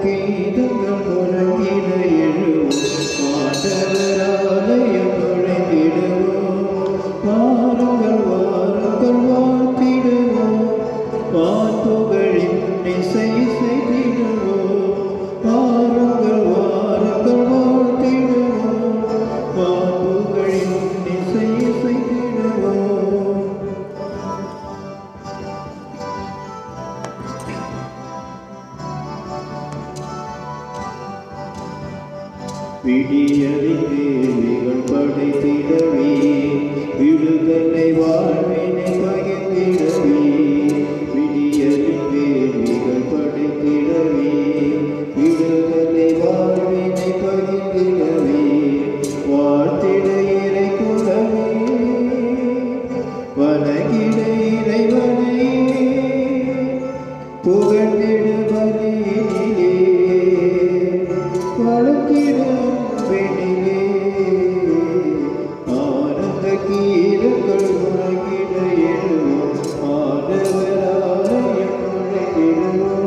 கீதங்கள் முழங்கிட எழுவோம், ஆண்டவர் ஆலயம் நுழைந்திடுவோம். வாருங்கள் வாருங்கள் வாழ்த்திடுவோம், வான்புகழின் இசை செய்திடுவோம். வாருங்கள் வாருங்கள் வாழ்த்திடுவோம், வான்புகழின் இசை செய்திடுவோம். விடியலின் வேலிகள் படைத்திடவே, விடுதலை வாழ்வினை பகிர்ந்திடவே. விடியலின் வேலிகள் படைத்திடவே, விடுதலை வாழ்வினை பகிர்ந்திடவே. வாழ்த்திட இறை குலமே, வணங்கிட இறைவனை, புகழ்ந்திட பலியினிலே, வளர்த்திடும் பெண்ணிலே. ஆனந்த கீதங்கள் முழங்கிட எழுவோம், ஆண்டவர் ஆலயம் நுழைந்திடுவோம்.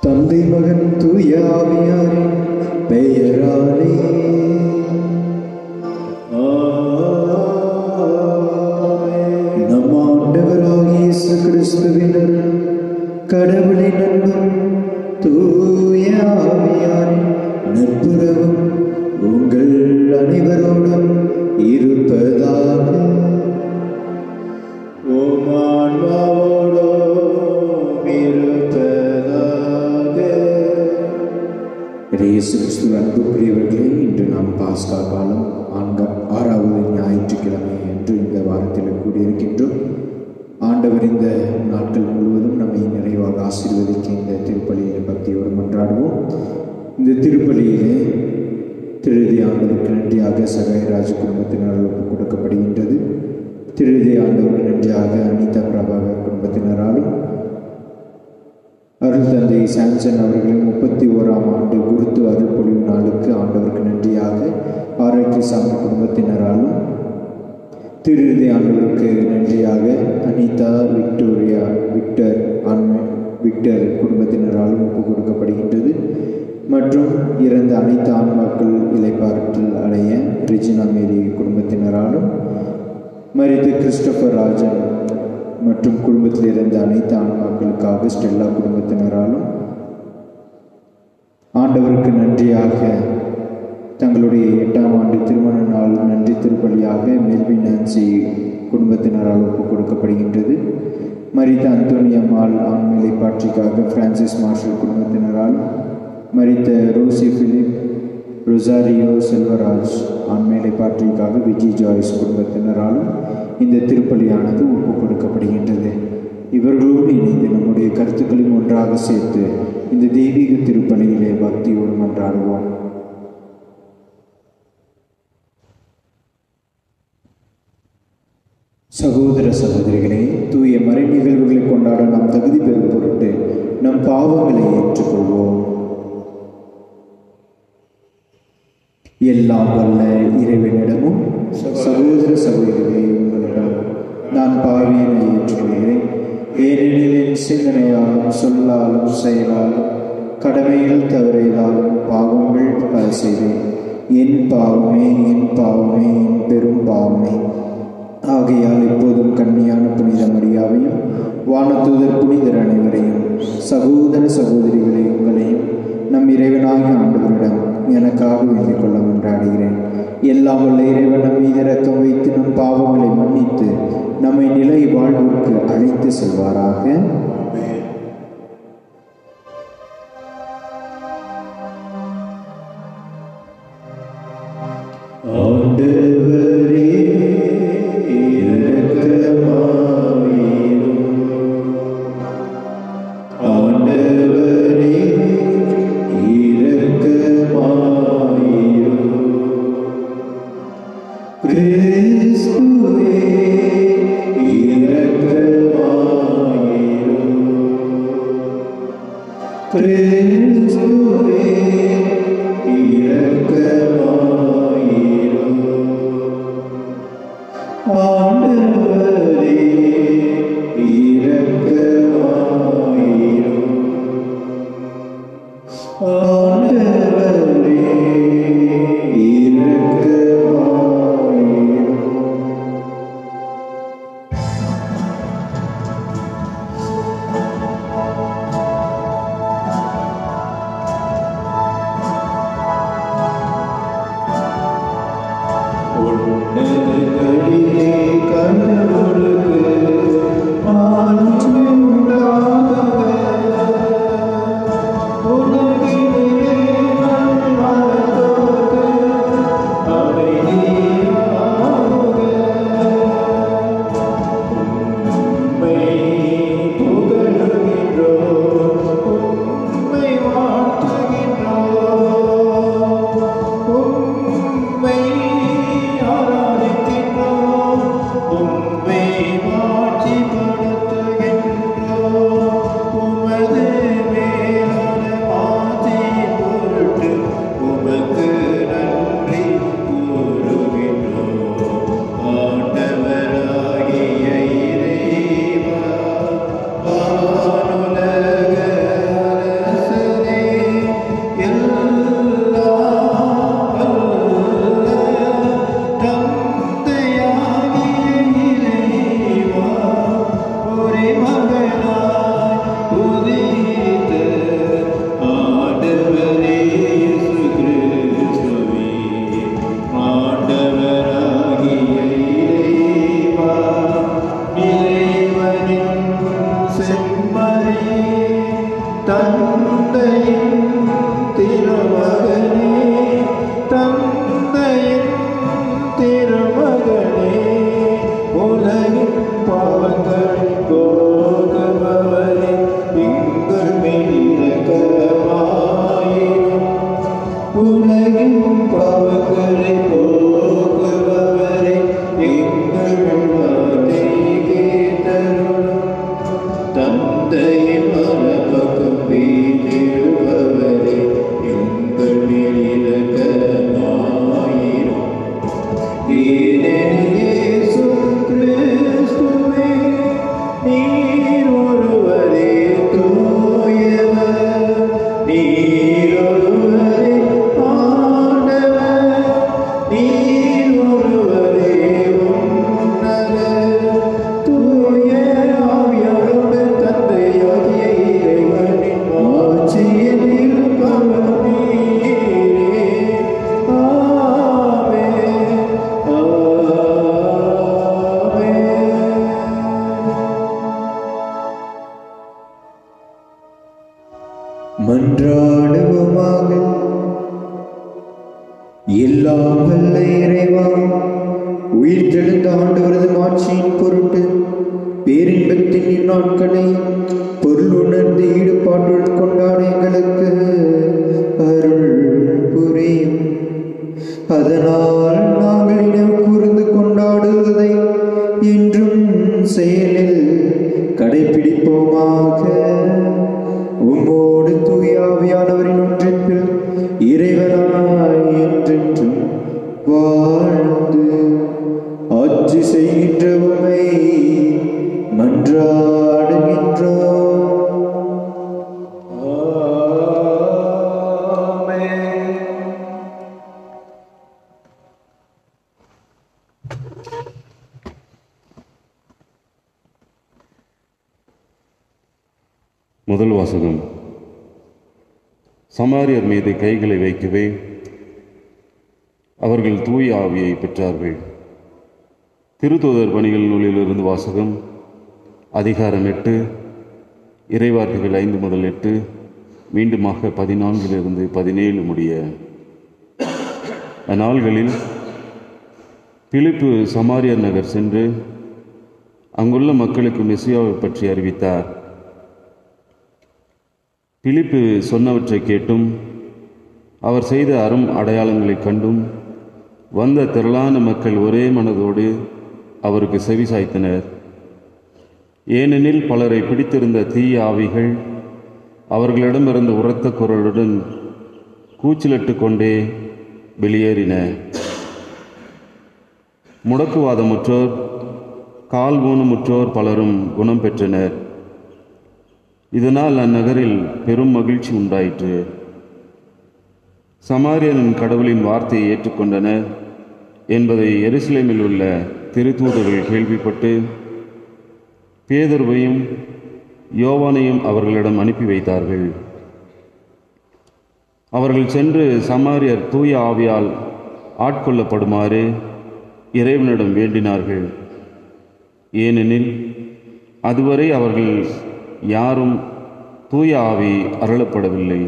தந்தை மகன் தூய ஆவியாரின் பெயராலே ஆமென். நம் ஆண்டவராகிய இயேசு கிறிஸ்துவின் அருள், கடவுளின் அன்பும் தூய ஆவியாரின் நட்புறவும் உங்கள் அனைவரோடும் இருப்பதாக. ஓம் ஆன்மாவோடும் இருப்பதாக. இயேசு கிறிஸ்துவின் அன்புக்குரியவர்களே, இன்று நாம் பாஸ்கா காலம் 6வது ஞாயிற்றுக்கிழமை என்று இந்த வாரத்தில் கூடியிருக்கின்றோம். ஆண்டவர் இந்த நாட்கள் முழுவதும் நம்மை நிறைவாக ஆசீர்வதிக்க இந்த திருப்பலியிலே பக்தியோடு மன்றாடுவோம். இந்த திருப்பலியிலே திருதி ஆண்டவருக்கு நன்றியாக சகாயராஜ் குடும்பத்தினரால் ஒப்புக் கொடுக்கப்படுகின்றது. திருதி ஆண்டவருக்கு நன்றியாக அனிதா பிரபாகர் குடும்பத்தினராலும், அருள் தந்தை சாம்சன் அவர்களின் 31ஆம் ஆண்டு குருத்து அருள் பொழிவு நாளுக்கு ஆண்டவருக்கு நன்றியாக ஆரோக்கியசாமி குடும்பத்தினராலும், திருதி ஆண்டவருக்கு நன்றியாக அனிதா விக்டர் குடும்பத்தினராலும் ஒப்புக் கொடுக்கப்படுகின்றது. மற்றும் இறந்த அனைத்து ஆன்மாக்கள் இலைப்பாற்றல் அடைய ரிஜினா மேரி குடும்பத்தினராலும், மரித்த கிறிஸ்டோபர் ராஜன் மற்றும் குடும்பத்தில் இருந்த அனைத்து ஆன்மாக்களுக்காக ஸ்டெல்லா குடும்பத்தினராலும், ஆண்டவருக்கு நன்றியாக தங்களுடைய 8ஆம் ஆண்டு திருமண நாள் நன்றி திருப்பலியாக மெல்வி நான்சி குடும்பத்தினரால் ஒப்புக் கொடுக்கப்படுகின்றது. மரித்த அந்தோனியம்மாள் ஆண்மையை பாற்றிக்காக பிரான்சிஸ் மார்ஷல் குடும்பத்தினராலும், மரித்த ரோசி பிலிப் ரொசாரியோ செல்வராஜ் ஆண்மையை பாற்றிக்காக விஜய் ஜாய்ஸ் குடும்பத்தினராலும் இந்த திருப்பலியானது ஒப்புக் கொடுக்கப்படுகின்றது. இவர்களோடு இணைந்து நம்முடைய கருத்துக்களையும் ஒன்றாக சேர்த்து இந்த தெய்வீக திருப்பலியிலே பக்தியோடு மன்றாடுவோம். சகோதர சகோதரிகளே, தூய மறை நிகழ்வுகளை கொண்டாட நாம் தகுதி பெறும் பொருட்டு நம் பாவங்களை ஏற்றுக்கொள்வோம். எல்லாம் வல்ல இறைவனிடமும் சகோதர சகோதரிகளே உங்களிடம் நான் பாவியனை ஏற்றுக்கொள்கிறேன். ஏனெனில் என் சிந்தனையாலும் சொல்லாலும் செயலாலும் கடமைகள் தவறியதாலும் பாவங்கள் பல செய்தேன். என் பாவமே என் பாவமே என் பெரும் பாவமே. ஆகையால் எப்போதும் கன்னியான புனித மரியாவையும் வானதூதர் புனிதர் அனைவரையும் சகோதர சகோதரிகளை உங்களையும் நம் இறைவனாகிய ஆண்டவரிடம் எனக்காக வேண்டிக் கொள்ள மன்றாடுகிறேன். எல்லாம் வல்ல இறைவன் நம் மீது இரக்கம் வைத்து நம் பாவங்களை மன்னித்து நம்மை நிலை வாழ்வுக்கு அழைத்து செல்வாராக. ஆண்டவரே இரக்கமாயிரும். ஆண்டவரே இரக்கமாயிரும். கிறிஸ்துவே இரக்கமாயிரும். கிறிஸ்துவே இரக்கமாயிரும். ஆண்டவரே இரக்கமாயிரும். ஆண்டவரே இரக்கமாயிரும். உன்னதங்களிலே கடவுளுக்கு மாட்சி உண்டாகுக. உலகிலே வாழ்வோர்க்கு அமைதியாகுக. உம்மை புகழுகின்றோம், உம்மை வாழ்த்துகின்றோம், உம்மை ஆராதிக்கின்றோம், உம்மை மாட்சிப்படுத்துகின்றோம். உமது மேலான ஆசையின் பொருட்டு உமக்கு நன்றி கூறுகின்றோம். ஆண்டவராகிய இறைவா, வானுலக அரசரே, எல்லாம் வல்ல தந்தையாகிய இறைவா, ஒரே மகனாய் உதித்த ஆண்டவரே இயேசு கிறிஸ்துவே, ஆண்டவராகிய இறைவா, இறைவனின் செம்மறியே, தந்தையின் திருமகனே, தந்தையின் திருமகனே, உலகின் பாவங்களை போக்குபவரே, எங்கள் மேல் இரக்கமாயிரும். உலகின் பாவங்களை போக்குபவரே, எங்கள் வார்த்தை கேட்டருளும். தந்தையின் மரபகம் வீட்டிடுபவரே, எங்கள் மேல் இரக்கமாயிரும். ஏனெனில் இயேசு கிறிஸ்துவே, நீர் ஒருவரே தூயவர், நீர் ஒருவரே ஆண்டவர், நீர் ஒருவரே உன்னதர். தூய ஆவியாரோடு தந்தையாகிய இறைவனின் ஆட்சியில் இருப்பவர் நீரே. ஆமென். மன்றாடுவோமாக. எல்லாம் வல்ல இறைவா, உயிர்த்தெழுந்த ஆண்டவரது மாட்சியின் பொருட்டு பேரின்பத்தின் இந்நாட்களை பொருள் உணர்ந்து ஈடுபாட்டுடன் கொண்டாட எங்களுக்கு அருள் புரியும். அதனால் நாங்கள் இடம் கூர்ந்து கொண்டாடுவதை என்றும் செயலில் கடைபிடிப்போமாக. உம்மோடு தூய ஆவியானவரின் ஒன்றிப்பில் இறைவனாய் என்றென்றும் வாழ்ந்து ஆட்சி செய்கின்ற உம்மை மன்றாடுகின்றோம். ஆமென். முதல் வாசகம். சமாரியர் மீது கைகளை வைக்கவே அவர்கள் தூய ஆவியை பெற்றார்கள். திருத்தூதர் பணிகள் நூலிலிருந்து வாசகம். அதிகாரம் 8, இறைவார்த்தைகள் 5 முதல் 8, மீண்டுமாக 14 17 முடிய. அந்நாள்களில் பிலிப்பு சமாரியர் நகர் சென்று அங்குள்ள மக்களுக்கு மெசியாவை பற்றி அறிவித்தார். பிலிப்பு சொன்னவற்றை கேட்டும் அவர் செய்த அரும் அடையாளங்களைக் கண்டும் வந்த திரளான மக்கள் ஒரே மனதோடு அவருக்கு செவிசாய்த்தனர். ஏனெனில் பலரை பிடித்திருந்த தீய ஆவிகள் அவர்களிடமிருந்து உரத்த குரலுடன் கூச்சலிட்டு கொண்டே வெளியேறின. முடக்குவாதமுற்றோர், கால் ஊனமுற்றோர் பலரும் குணம் பெற்றனர். இதனால் அந்நகரில் பெரும் மகிழ்ச்சி உண்டாயிற்று. சமாரியனின் கடவுளின் வார்த்தையை ஏற்றுக்கொண்டனர் என்பதை எருசலேமில் உள்ள திருத்தூதர்கள் கேள்விப்பட்டு பேதுருவையும் யோவானையும் அவர்களிடம் அனுப்பி வைத்தார்கள். அவர்கள் சென்று சமாரியர் தூய ஆவியால் ஆட்கொள்ளப்படுமாறு இறைவனிடம் வேண்டினார்கள். ஏனெனில் அதுவரை அவர்கள் யாரும் தூய ஆவி அருளப்படவில்லை.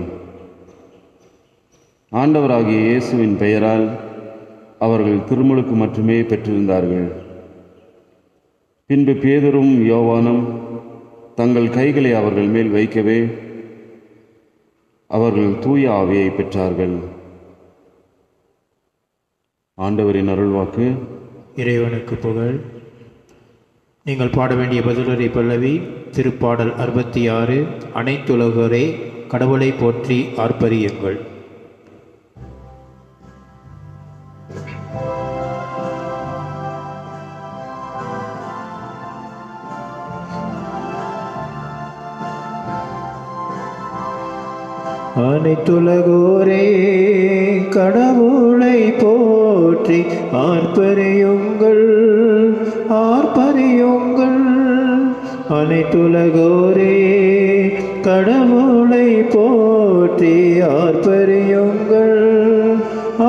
ஆண்டவராகிய இயேசுவின் பெயரால் அவர்கள் திருமுழுக்கு மட்டுமே பெற்றிருந்தார்கள். பின்பு பேதுரும் யோவானும் தங்கள் கைகளை அவர்கள் மேல் வைக்கவே அவர்கள் தூய ஆவியை பெற்றார்கள். ஆண்டவரின் அருள்வாக்கு. இறைவனுக்கு புகழ். நீங்கள் பாட வேண்டிய பதிலுரை பல்லவி திருப்பாடல் 66. அனைத்துலகோரே கடவுளை போற்றி ஆர்ப்பரியுங்கள். அனைத்துலகோரே கடவுளை போற்றி ஆர்ப்பரியுங்கள், ஆர்ப்பரியுங்கள். அனைத்துலகோரே கடவுளை போற்றி ஆர்ப்பரியுங்கள்,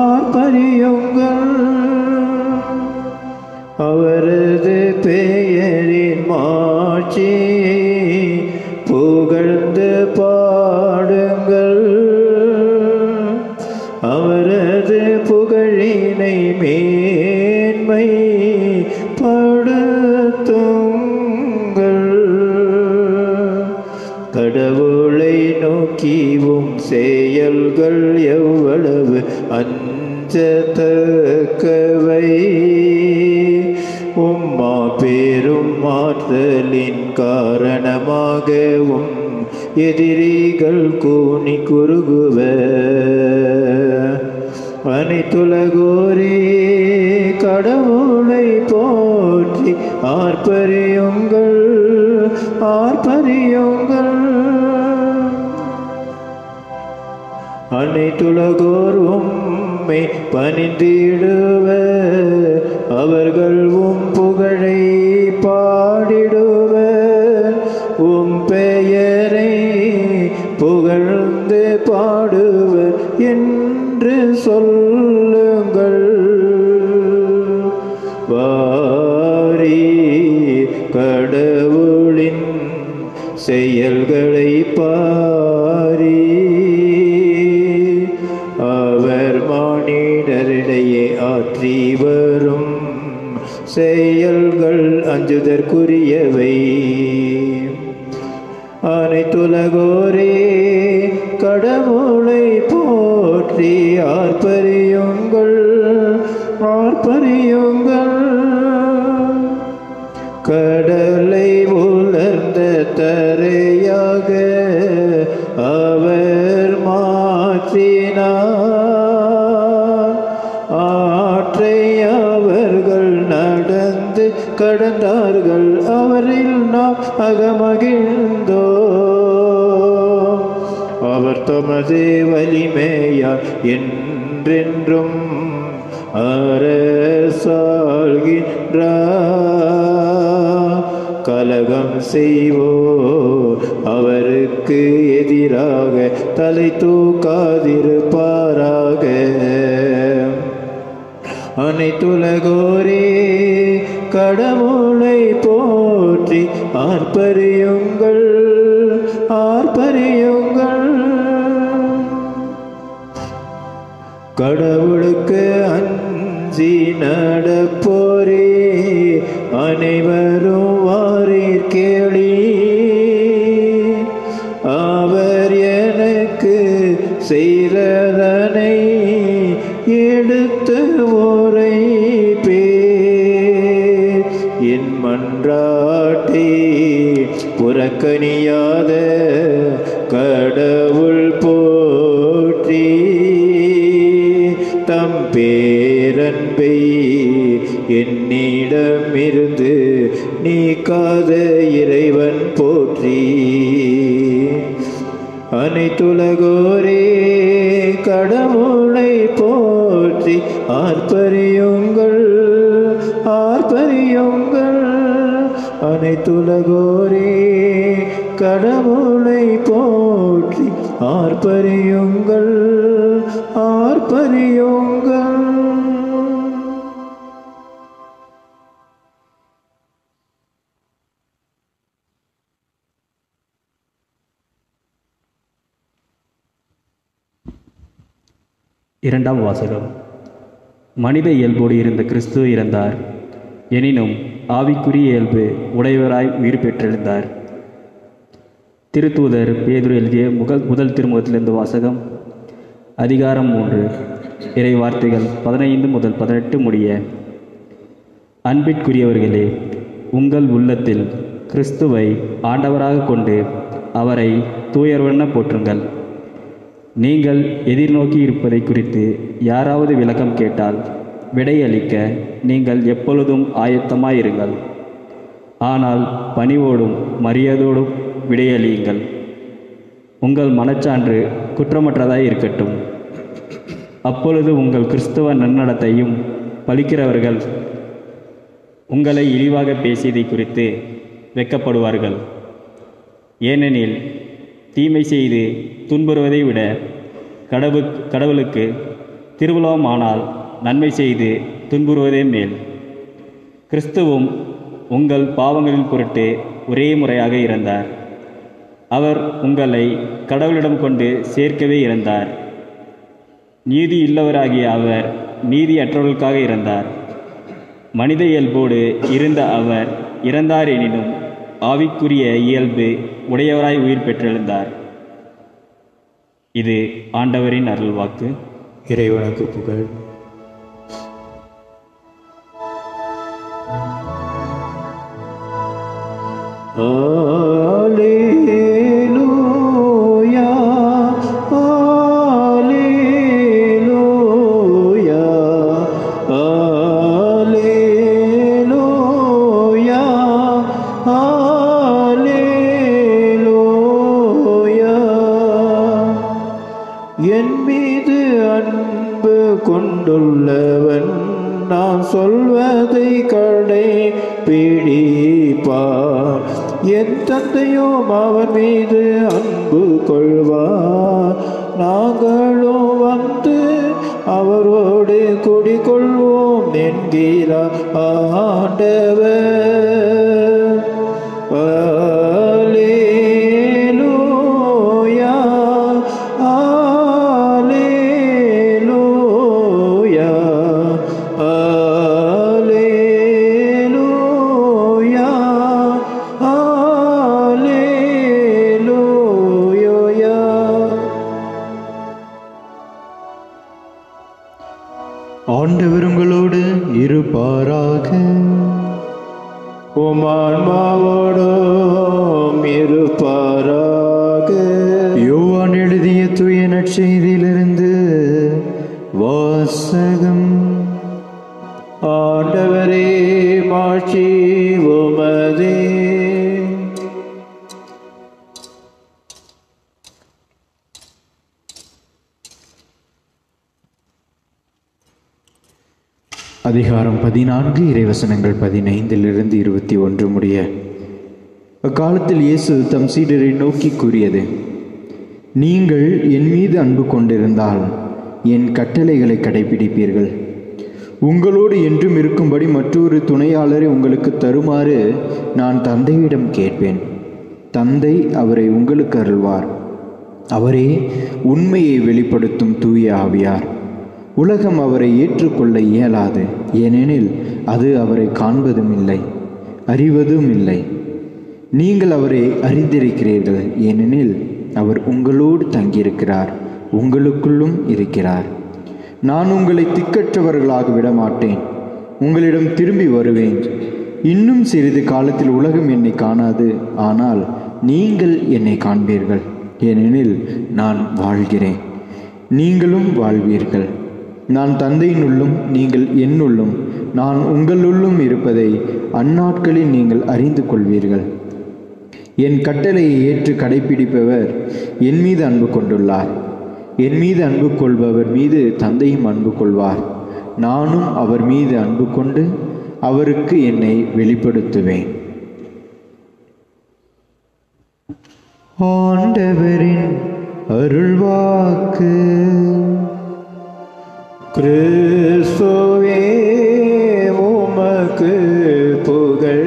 ஆர்ப்பரியுங்கள். அவரது பெயரின் மாட்சியை புகழ்ந்து பாடுங்கள், அவரது புகழினை மேன்மை படுத்துங்கள். கடவுளை நோக்கியும் செயல்கள் எவ்வளவு அஞ்சத்தக்கவை. உம்மா பெரும் ஆற்றலின் காரணமாகவும் எதிரிகள் கூனி குறுகுவர். அனைத்துலகோரே கடவுளை போற்றி ஆர்ப்பரியுங்கள், ஆர்ப்பரியுங்கள். அனைத்துலகோர் உம்மை பணிந்திடுவர், அவர்கள் உம் புகழை பாடிடுவர். உம் பெயரை புகழ்ந்து பாடுவர் என்று சொல்லுங்கள். வாரி கடவுளின் செயல்களை பாரி, அவர் மானிடரிடையே ஆற்றி வரும் செயல்கள் அஞ்சுதற்குரியவை. அனைத்துலகோரே கடவுளை போற்றி ஆர்ப்பரியுங்கள், ஆர்ப்பரியுங்கள். கடலை உலர்ந்த தரையாக அவர் மாற்றினார். ஆற்றை அவர்கள் நடந்து கடந்தார்கள், அவரில் நாம் அகமகிழ்ந்தோம். அவர் தமது வலிமையால் என்றென்றும் அரசாள்கின்றார். கலகம் செய்வோர் அவருக்கு எதிராக தலை தூக்காதிருப்பாராக. அனைத்துலகோரே கடவுளை போற்றி ஆர்ப்பரியுங்கள், ஆர்ப்பரியுங்கள். கடவுளுக்கு அஞ்சி நடப்போரே அனைவரும் வாரீர் கேளி. அவர் எனக்கு செய்ததனை எடுத்து உரைப்பேன். என் மன்றாட்டை புறக்கணியாத கடவுளை அனைத்துலகோரே கடவுளை போற்றி ஆர்ப்பரியுங்கள் ஆர்ப்பரியுங்கள். அனைத்துலகோரே கடவுளை போற்றி ஆர்ப்பரியுங்கள் ஆர்ப்பரியுங்கள். இரண்டாம் வாசகம். மனித இயல்போடு இருந்த கிறிஸ்து இறந்தார், எனினும் ஆவிக்குரிய இயல்பு உடையவராய் உயிர் பெற்றெழுந்தார். திருத்தூதர் பேதுரு எழுதிய முதல் திருமுகத்திலிருந்து வாசகம். அதிகாரம் 3, இறை வார்த்தைகள் 15 முதல் 18 முடிய. அன்பிற்குரியவர்களே, உங்கள் உள்ளத்தில் கிறிஸ்துவை ஆண்டவராக கொண்டு அவரை தூயர்வென போற்றுங்கள். நீங்கள் எதிர்நோக்கி இருப்பதை குறித்து யாராவது விளக்கம் கேட்டால் விடையளிக்க நீங்கள் எப்பொழுதும் ஆயத்தமாயிருங்கள். ஆனால் பணிவோடும் மரியாதையோடும் விடையளியுங்கள். உங்கள் மனச்சான்று குற்றமற்றதாய் இருக்கட்டும். அப்பொழுது உங்கள் கிறிஸ்தவ நன்னடத்தையும் பழிக்கிறவர்கள் உங்களை இழிவாக பேசியதை குறித்து வெட்கப்படுவார்கள். ஏனெனில் தீமை செய்து துன்புறுவதை விட கடவுளுக்கு திருவுளமானால் நன்மை செய்து துன்புறுவதே மேல். கிறிஸ்துவும் உங்கள் பாவங்களின் பொருட்டு ஒரே முறையாக இறந்தார். அவர் உங்களை கடவுளிடம் கொண்டு சேர்க்கவே இறந்தார். நீதி இல்லவராகிய அவர் நீதியற்றவர்களுக்காக இறந்தார். மனித இயல்போடு இருந்த அவர் இறந்தார், எனினும் ஆவிக்குரிய இயல்பு உடையவராய் உயிர் பெற்றெழுந்தார். இது ஆண்டவரின் அருள்வாக்கு. இறைவனுக்கு புகழ். Alleluia, Alleluia, Alleluia, Alleluia. என் மீது அன்பு கொண்டுள்ளவன் நான் சொல்வதை கடைப்பிடிப்பார். என் தந்தையும் அவன் மீது அன்பு கொள்வார். நாங்களும் வந்து அவரோடு குடிகொள்வோம் என்கிறார் ஆண்டவர். அல்லேலூயா, அல்லேலூயா, அல்லேலூயா, அல்லேலூயா. ஆண்டவர் உங்களோடு இருப்பாராக. உம் ஆன்மாவோடும் இருப்பாராக. யோவான் எழுதிய தூய நற்செய்தியிலிருந்து வாசகம். ஆண்டவரே, மாட்சி உமதே. அதிகாரம் 14, இறைவசனங்கள் 15 21 முடிய. அக்காலத்தில் இயேசு தம் சீடரை நோக்கி கூறியது: நீங்கள் என் மீது அன்பு கொண்டிருந்தால் என் கட்டளைகளை கடைபிடிப்பீர்கள். உங்களோடு என்றும் இருக்கும்படி மற்றொரு துணையாளரை உங்களுக்கு தருமாறு நான் தந்தையிடம் கேட்பேன். தந்தை அவரை உங்களுக்கு அருள்வார். அவரே உண்மையை வெளிப்படுத்தும் தூய ஆவியார். உலகம் அவரை ஏற்றுக்கொள்ள இயலாது, ஏனெனில் அது அவரை காண்பதும் இல்லை, அறிவதும் இல்லை. நீங்கள் அவரை அறிந்திருக்கிறீர்கள், ஏனெனில் அவர் உங்களோடு தங்கியிருக்கிறார், உங்களுக்குள்ளும் இருக்கிறார். நான் உங்களை திக்கற்றவர்களாக விடமாட்டேன், உங்களிடம் திரும்பி வருவேன். இன்னும் சிறிது காலத்தில் உலகம் என்னை காணாது, ஆனால் நீங்கள் என்னை காண்பீர்கள், ஏனெனில் நான் வாழ்கிறேன், நீங்களும் வாழ்வீர்கள். நான் தந்தையினுள்ளும் நீங்கள் என்னுள்ளும் நான் உங்களுள்ளும் இருப்பதை அந்நாட்களில் நீங்கள் அறிந்து கொள்வீர்கள். என் கட்டளையை ஏற்று கடைப்பிடிப்பவர் என் மீது அன்பு கொண்டுள்ளார். என் மீது அன்பு கொள்பவர் மீது தந்தையும் அன்பு கொள்வார். நானும் அவர் மீது அன்பு கொண்டு அவருக்கு என்னை வெளிப்படுத்துவேன். ஆண்டவரின் அருள்வாக்கு. கிறிஸ்துவே உமக்கு புகழ்.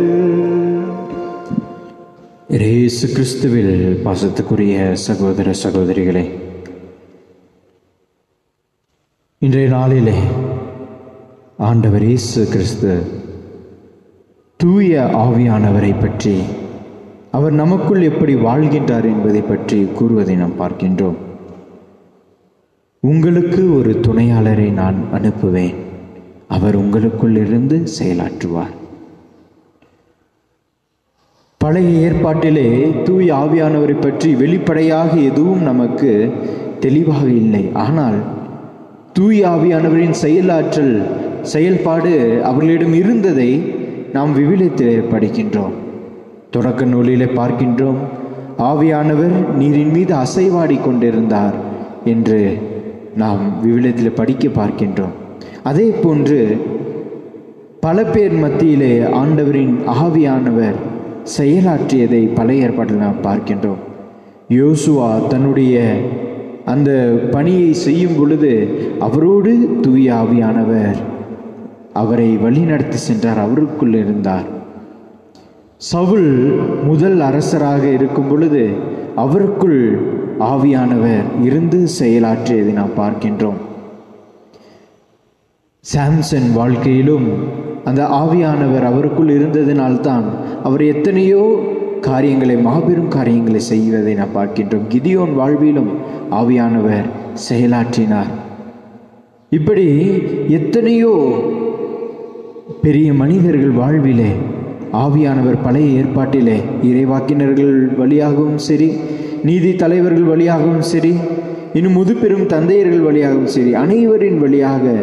இயேசு கிறிஸ்துவில் பாசத்துக்குரிய சகோதர சகோதரிகளே, இன்றைய நாளிலே ஆண்டவர் இயேசு கிறிஸ்து தூய ஆவியானவரை பற்றி, அவர் நமக்குள் எப்படி வாழ்கின்றார் என்பதை பற்றி கூறுவதை நாம் பார்க்கின்றோம். உங்களுக்கு ஒரு துணையாளரை நான் அனுப்புவேன், அவர் உங்களுக்குள் இருந்து செயலாற்றுவார். பழைய ஏற்பாட்டிலே தூய ஆவியானவரை பற்றி வெளிப்படையாக எதுவும் நமக்கு தெளிவாக இல்லை. ஆனால் தூய ஆவியானவரின் செயல்பாடு அவர்களிடம் இருந்ததை நாம் விவிலியத்திலே படிக்கின்றோம். தொடக்க நூலிலே பார்க்கின்றோம், ஆவியானவர் நீரின் மீது அசைவாடி கொண்டிருந்தார் என்று நாம் விவிலியத்தில் படிக்க பார்க்கின்றோம். அதே போன்று பல பேர் மத்தியிலே ஆண்டவரின் ஆவியானவர் செயலாற்றியதை பழைய ஏற்பாட்டில் நாம் பார்க்கின்றோம். யோசுவா தன்னுடைய அந்த பணியை செய்யும் பொழுது அவரோடு தூய ஆவியானவர் அவரை வழிநடத்தி சென்றார், அவருக்குள் இருந்தார். சவுல் முதல் அரசராக இருக்கும் பொழுது அவருக்குள் ஆவியானவர் இருந்து செயலாற்றியதை நாம் பார்க்கின்றோம். சாம்சன் வாழ்க்கையிலும் அந்த ஆவியானவர் அவருக்குள் இருந்ததினால்தான் அவர் எத்தனையோ காரியங்களை, மாபெரும் காரியங்களை செய்வதை நாம் பார்க்கின்றோம். கிதியோன் வாழ்விலும் ஆவியானவர் செயலாற்றினார். இப்படி எத்தனையோ பெரிய மனிதர்கள் வாழ்விலே ஆவியானவர் பழைய ஏற்பாட்டிலே இறைவாக்கினர்கள் வழியாகவும் சரி, நீதி தலைவர்கள் வழியாகவும் சரி, இன்னும் முதுபெரும் தந்தையர்கள் வழியாகவும் சரி, அனைவரின் வழியாக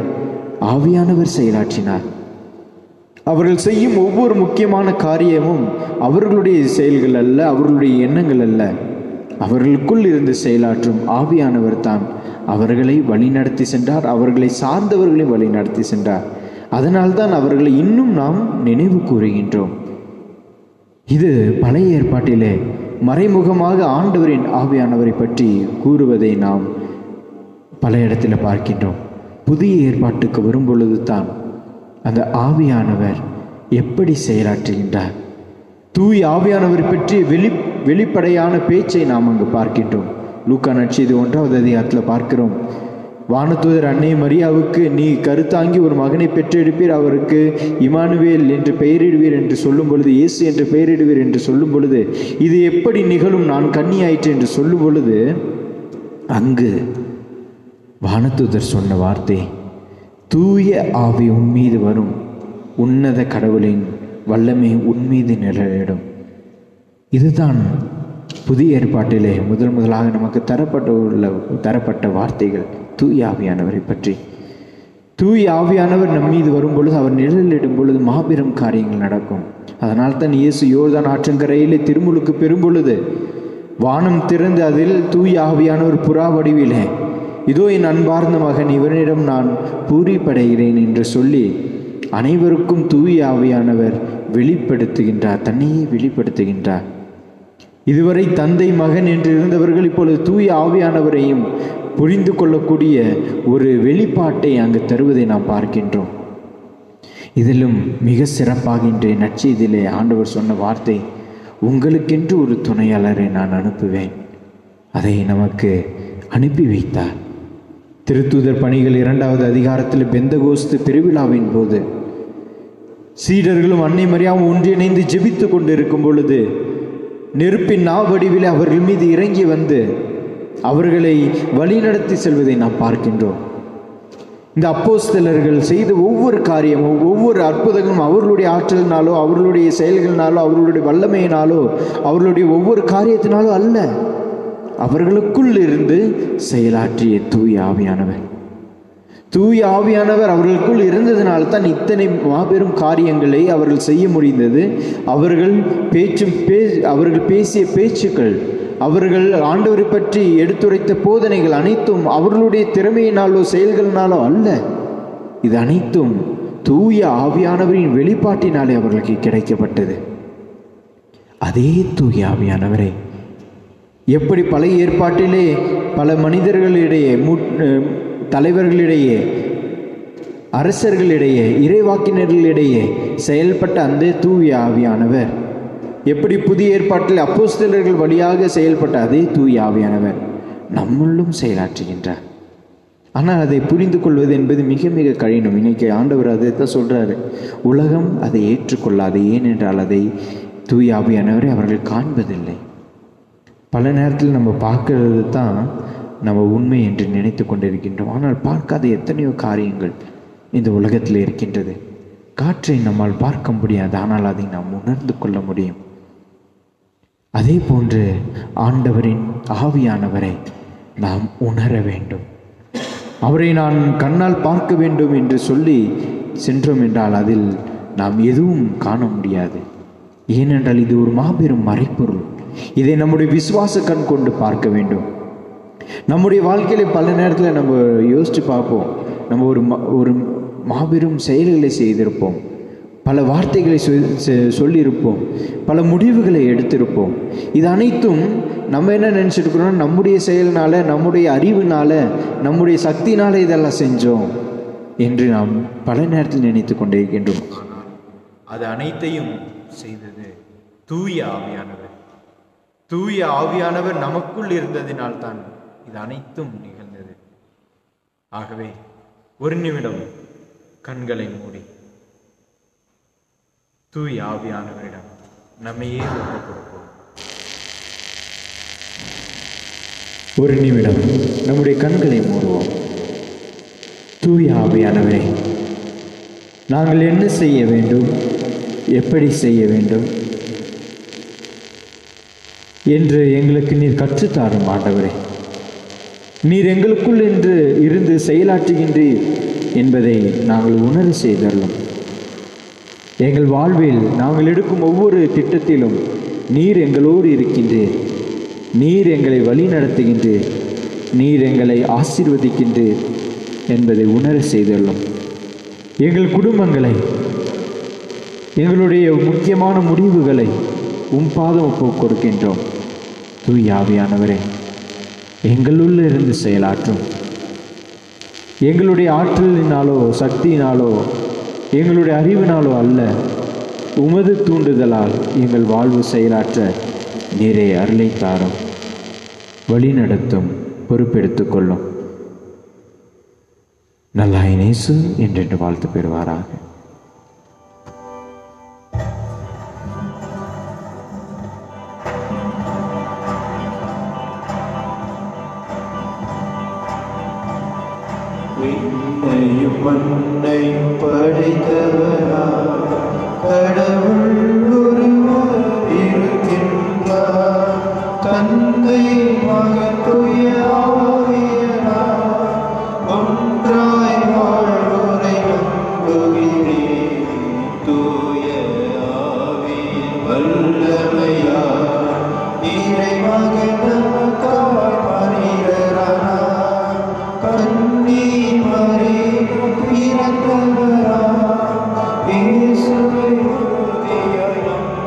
ஆவியானவர் செயலாற்றினார். அவர்கள் செய்யும் ஒவ்வொரு முக்கியமான காரியமும் அவர்களுடைய செயல்கள் அல்ல, அவர்களுடைய எண்ணங்கள் அல்ல, அவர்களுக்குள் இருந்து செயலாற்றும் ஆவியானவர் தான் அவர்களை வழிநடத்தி சென்றார், அவர்களை சார்ந்தவர்களை வழிநடத்தி சென்றார். அதனால்தான் அவர்களை இன்னும் நாம் நினைவு கூறுகின்றோம். இது பழைய ஏற்பாட்டிலே மறைமுகமாக ஆண்டவரின் ஆவியானவரை பற்றி கூறுவதை நாம் பல இடத்துல பார்க்கின்றோம். புதிய ஏற்பாட்டுக்கு வரும் பொழுது தான் அந்த ஆவியானவர் எப்படி செயலாற்றுகின்றார், தூய ஆவியானவரை பற்றி வெளிப்படையான பேச்சை நாம் அங்கு பார்க்கின்றோம். லூக்கா நற்செய்தி 1வது அதிகாரத்தில் பார்க்கிறோம். வானதூதர் அன்னை மரியாவுக்கு, நீ கருத்தாங்கி ஒரு மகனை பெற்றெடுப்பீர், அவருக்கு இமானுவேல் என்று பெயரிடுவீர் என்று சொல்லும் பொழுது, இயேசு என்று பெயரிடுவீர் என்று சொல்லும் பொழுது, இது எப்படி நிகழும், நான் கன்னியாயிற்று என்று சொல்லும் பொழுது, அங்கு வானதூதர் சொன்ன வார்த்தை, தூய ஆவி உன்மீது வரும், உன்னத கடவுளின் வல்லமை உன்மீது இதுதான் புதிய ஏற்பாட்டிலே முதலாக நமக்கு தரப்பட்ட வார்த்தைகள் தூய ஆவியானவரை பற்றி. தூய ஆவியானவர் நம் மீது வரும் பொழுது, அவர் நிழலிடும் பொழுது மாபெரும் காரியங்கள் நடக்கும். அதனால் தான் இயேசு யோர்தான் ஆற்றங்கரையிலே திருமுழுக்கு பெறும் பொழுது வானம் திறந்து அதில் தூய ஆவியானவர் புறா வடிவிலே, இதோ என் அன்பார்ந்த மகன், இவனிடம் நான் பூரிப்படைகிறேன் என்று சொல்லி அனைவருக்கும் தூய ஆவியானவர் வெளிப்படுத்துகின்றார், தன்னையே வெளிப்படுத்துகின்றார். இதுவரை தந்தை மகன் என்று இருந்தவர்கள் இப்பொழுது தூய ஆவியானவரையும் புரிந்து கொள்ளக்கூடிய ஒரு வெளிப்பாட்டை அங்கு தருவதை நாம் பார்க்கின்றோம். இதிலும் மிக சிறப்பாக இன்றைய நற்செய்தியிலே ஆண்டவர் சொன்ன வார்த்தை, உங்களுக்கென்று ஒரு துணையாளரை நான் அனுப்புவேன். அதை நமக்கு அனுப்பி வைத்தார். திருத்தூதர் பணிகள் 2வது அதிகாரத்தில் பெந்தகோஸ்து பெருவிழாவின் போது சீடர்களும் அன்னை மரியாவும் ஒன்றிணைந்து ஜெபித்து கொண்டு இருக்கும் பொழுது நெருப்பின் நாவடிவில் அவர்கள் மீது இறங்கி வந்து அவர்களை வழிநடத்தி செல்வதை நாம் பார்க்கின்றோம். இந்த அப்போஸ்தலர்கள் செய்த ஒவ்வொரு காரியமும், ஒவ்வொரு அற்புதங்களும் அவர்களுடைய ஆற்றலினாலோ, அவர்களுடைய செயல்களினாலோ, அவர்களுடைய வல்லமையினாலோ, அவர்களுடைய ஒவ்வொரு காரியத்தினாலோ அல்ல, அவர்களுக்குள் இருந்து செயலாற்றிய தூய ஆவியானவர். தூய ஆவியானவர் அவர்களுக்குள் இருந்ததினால்தான் இத்தனை மாபெரும் காரியங்களை அவர்கள் செய்ய முடிந்தது. அவர்கள் பேசிய பேச்சுக்கள், அவர்கள் ஆண்டவரை பற்றி எடுத்துரைத்த போதனைகள் அனைத்தும் அவர்களுடைய திறமையினாலோ செயல்களினாலோ அல்ல. இது அனைத்தும் தூய ஆவியானவரின் வெளிப்பாட்டினாலே அவர்களுக்கு கிடைக்கப்பட்டது. அதே தூய ஆவியானவரை எப்படி பழைய ஏற்பாட்டிலே பல மனிதர்களிடையே, தலைவர்களிடையே, அரசர்களிடையே, இறைவாக்கினர்களிடையே செயல்பட்ட அந்த தூய ஆவியானவர் எப்படி புதிய ஏற்பாட்டில் அப்போஸ்தலர்கள் வழியாக செயல்பட்ட அதே தூய ஆவியானவர் நம்மளும் செயலாற்றுகின்றார். ஆனால் அதை புரிந்து கொள்வது என்பது மிக மிக கடினம். இன்னைக்கு ஆண்டவர் அதை தான் சொல்கிறாரு, உலகம் அதை ஏற்றுக்கொள்ளாது. ஏனென்றால் அதை தூய ஆவியானவரை அவர்கள் காண்பதில்லை. பல நேரத்தில் நம்ம பார்க்கறது தான் நம்ம உண்மை என்று நினைத்து கொண்டிருக்கின்றோம். ஆனால் பார்க்காத எத்தனையோ காரியங்கள் இந்த உலகத்தில் இருக்கின்றது. காற்றை நம்மால் பார்க்க முடியாது, ஆனால் அதை நாம் உணர்ந்து கொள்ள முடியும். அதே போன்று ஆண்டவரின் ஆவியானவரை நாம் உணர வேண்டும். அவரை நான் கண்ணால் பார்க்க வேண்டும் என்று சொல்லி சென்றோம் என்றால் அதில் நாம் எதுவும் காண முடியாது. ஏனென்றால் இது ஒரு மாபெரும் மறைப்பொருள். இதை நம்முடைய விசுவாச கண் கொண்டு பார்க்க வேண்டும். நம்முடைய வாழ்க்கையில பல நேரத்தில் நம்ம யோசித்து பார்ப்போம். நம்ம ஒரு மாபெரும் செயல்களை செய்திருப்போம், பல வார்த்தைகளை சொல்லியிருப்போம், பல முடிவுகளை எடுத்திருப்போம். இது அனைத்தும் நம்ம என்ன நினச்சிருக்கிறோம், நம்முடைய செயல்னால, நம்முடைய அறிவுனால, நம்முடைய சக்தினால இதெல்லாம் செஞ்சோம் என்று நாம் பல நேரத்தில் நினைத்து கொண்டிருக்கின்றோம். அது அனைத்தையும் செய்தது தூய ஆவியானவர். தூய ஆவியானவர் நமக்குள் இருந்ததினால்தான் இது அனைத்தும் நிகழ்ந்தது. ஆகவே ஒரு நிமிடம் கண்களை மூடி தூய ஆவியானவரிடம் நம்மையே ஒப்புக் கொடுப்போம். ஒரு நிமிடம் நம்முடைய கண்களை மூடுவோம். தூய ஆவியானவரே, நாங்கள் என்ன செய்ய வேண்டும், எப்படி செய்ய வேண்டும் என்று எங்களுக்கு நீர் கற்றுத்தாரும் ஆண்டவரே. நீர் எங்களுக்குள் என்று இருந்து செயலாற்றுகின்றீர் என்பதை நாங்கள் உணர செய்தருளும். எங்கள் வாழ்வில் நாங்கள் எடுக்கும் ஒவ்வொரு திட்டத்திலும் நீர் எங்களோடு இருக்கின்றீர், நீர் எங்களை வழி நடத்துகின்றீர், நீர் எங்களை ஆசீர்வதிக்கின்றீர் என்பதை உணர செய்தருளும். எங்கள் குடும்பங்களை, எங்களுடைய முக்கியமான முடிவுகளை பாதம் ஒப்புக் கொடுக்கின்றோம். தூய ஆவியானவரே, எங்களுள்ள இருந்து செயலாற்றும். எங்களுடைய ஆற்றலினாலோ சக்தியினாலோ எங்களுடைய அறிவினாலோ அல்ல, உமது தூண்டுதலால் எங்கள் வாழ்வு செயலாற்ற நீரை அருளை தாரும், வழி நடத்தும், பொறுப்பெடுத்துக் கொள்ளும். நல்லாய் நேசு என்றென்று வாழ்த்து பெறுவாராக. விண்ணையும் மண்ணையும் படைத்தவரா கடவுள் ஒருவர் இருக்கின்றார். தந்தை, மகன், தூய ஆவியார் ஒன்றாய் வாழ்வோரை நம்புகிறேன். தூய ஆவியின் வல்லமையார் இறைமகன் நமக்காய் மனிதரானார். கண்ணீர் மறியும் பிறந்தவராம் இயேசுவை உறுதியாய் நம்புகிறேன்.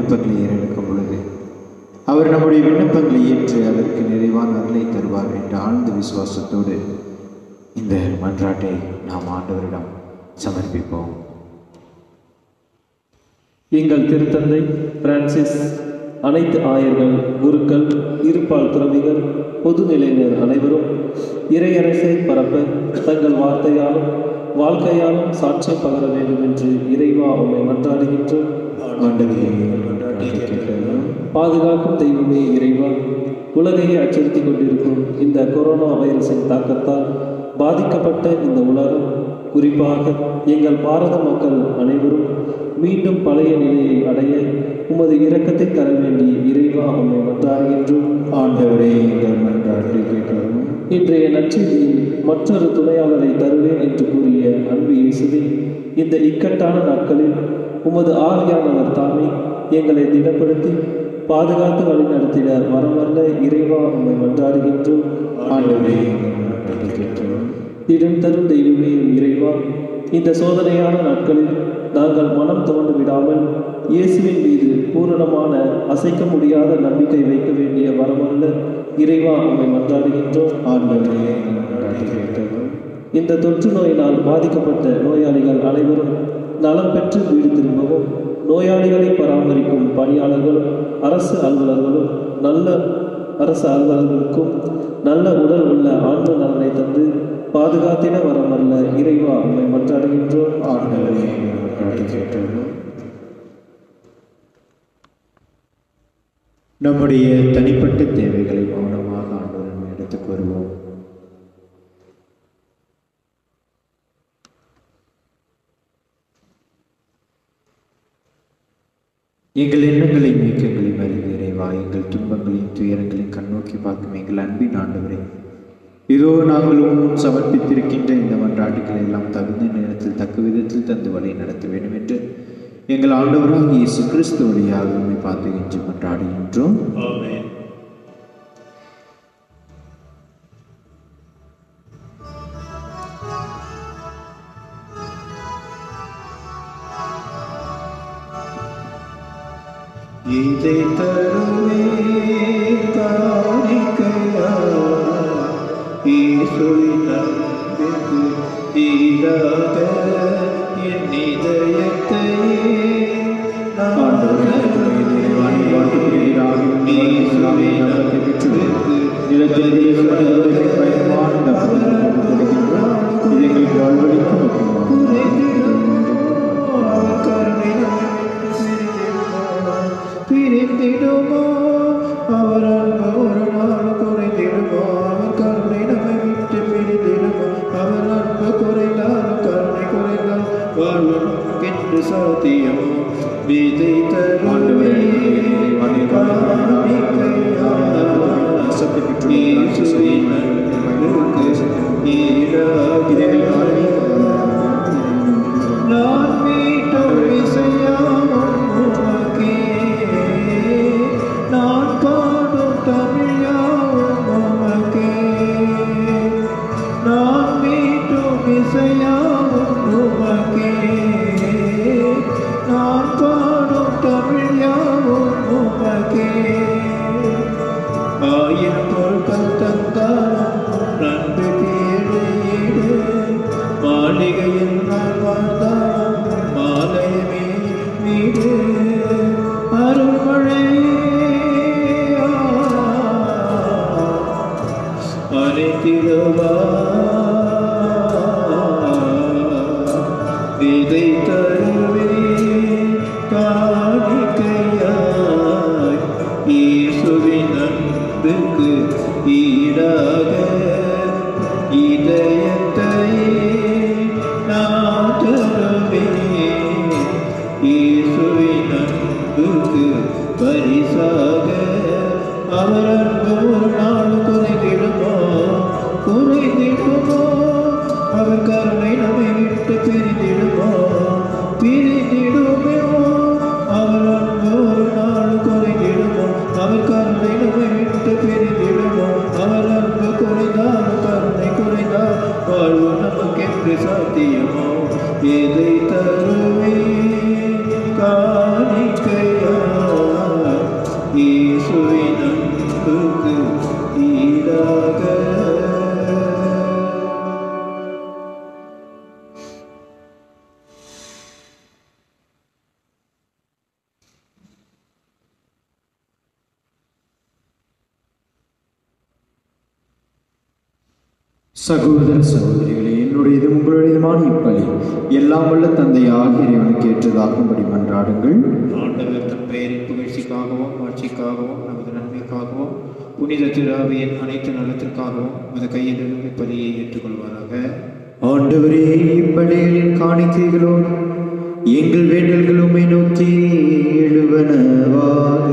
விண்ணப்பங்களை ஏறெடுக்கும் பொழுது அவர் நம்முடைய விண்ணப்பங்களை ஏற்று அதற்கு நிறைவான அருளை தருவார் என்ற ஆழ்ந்த விசுவாசத்தோடு இந்த மன்றாட்டை நாம் ஆண்டவரிடம் சமர்ப்பிப்போம். எங்கள் திருத்தந்தை பிரான்சிஸ், அனைத்து ஆயர்கள், குருக்கள், இருப்பால் துறவிகள், பொதுநிலையினர் அனைவரும் இறையரசை பரப்ப தங்கள் வார்த்தையாலும் வாழ்க்கையாலும் சாட்சியம் பகர வேண்டும் என்று இறைவா உம்மை மன்றாடுகின்றோம். பாதுகாக்கும் தெய்வமே இறைவா, உலகையே அச்சுறுத்தி கொண்டிருக்கும் இந்த கொரோனா வைரஸின் தாக்கத்தால் பாதிக்கப்பட்ட இந்த உலகம், குறிப்பாக எங்கள் பாரத மக்கள் அனைவரும் மீண்டும் பழைய நிலையை அடைய உமது இரக்கத்தை தர வேண்டி இறைவா உம்மை மன்றாடுகின்றோம். ஆண்டவரே, எங்கள் மன்றாட்டை கேட்கவும். இன்றைய நற்செய்தியில் மற்றொரு துணையாளரை தருவேன் என்று கூறிய அன்பு இயேசுவே, இந்த இக்கட்டான நாட்களில் உமது ஆவியானவர் தாமே எங்களை திடப்படுத்தி பாதுகாத்து வழிநடத்திட வரவல்ல இறைவா உம்மை மன்றாடுகின்றோம். ஆண்டவரே, திடம் தரும் தெய்வமே இறைவா, இந்த சோதனையான நாட்களில் நாங்கள் மனம் துவண்டு விடாமல் இயேசுவின் மீது பூரணமான அசைக்க முடியாத நம்பிக்கை வைக்க வேண்டிய வரவல்ல இறைவா உம்மை மன்றாடுகின்றோம். ஆண்டவரே, இந்த தொற்று நோயினால் பாதிக்கப்பட்ட நோயாளிகள் அனைவரும் நலம் பெற்று வீடு திரும்பவும், நோயாளிகளை பராமரிக்கும் பணியாளர்களும் அரசு அலுவலர்களும் அரசு நல்ல உடல் உள்ள ஆன்ம நலனை தந்து பாதுகாத்திட வரமல்ல இறைவா உம்மை மன்றாடுகின்றோம். ஆண்டவரே, நம்முடைய தனிப்பட்ட தேவைகளை மௌனமாக ஆண்டவரிடம் எடுத்துக் வருவோம். எங்கள் எண்ணங்களை நீக்கங்களையும் அறிந்து இறைவா, எங்கள் துன்பங்களையும் துயரங்களையும் கண்ணோக்கி பார்க்கும் எங்கள் அன்பின் ஆண்டவரே, இதோ நாங்கள் முன் சமர்ப்பித்திருக்கின்ற இந்த மன்றாட்டுகளை எல்லாம் தகுந்த நேரத்தில் தக்க விதத்தில் தந்து வழி நடத்த வேண்டும் என்று எங்கள் ஆண்டவராக இயேசு கிறிஸ்து வழியாக உம்மை பார்த்துகின்ற மன்றாடுகின்றோம். இதை தருவே காணிக்கையா இயேசுவின் அன்பிற்கு ஈடாக என் இதயத்தை பிரிந்திடுமோ அவர் அன்பு ஒரு நாள் குறைந்திடுமோ, அவர் கருணை நம்மை விட்டு பிரிந்திடுமோ, அவர் அன்பு குறைந்தாலும் கருணை குறைந்தால் வாழ்வனும் என்று சாத்தியமோ விதை தருவே நான் மீட்டும் இசையாவும் உமக்கே, நான் பாடும் தமிழாவும் உமக்கே, நான் மீட்டும் இசையாவும் உமக்கே, நான் பாடும் தமிழாவும் உமக்கே. சகோதர சகோதரிகளே, என்னுடையதும் உங்களுடையதுமான இப்பலி எல்லாம் வல்ல தந்தை ஆகிய இறைவனுக்கு ஏற்றதாகும்படி மன்றாடுங்கள். ஆண்டவர் தம் பெயரின் புகழ்ச்சிக்காகவும் ஆட்சிக்காகவும் நமது நன்மைக்காகவும் புனித திராவியின் அனைத்து நலத்திற்காகவும் நமது கையிலிருந்து பலியை ஏற்றுக்கொள்வாராக. ஆண்டவரே, இப்பலிகளின் காணிக்கைகளோடு எங்கள் வேண்டல்கள் உம்மை நோக்கி எழுவனவாக.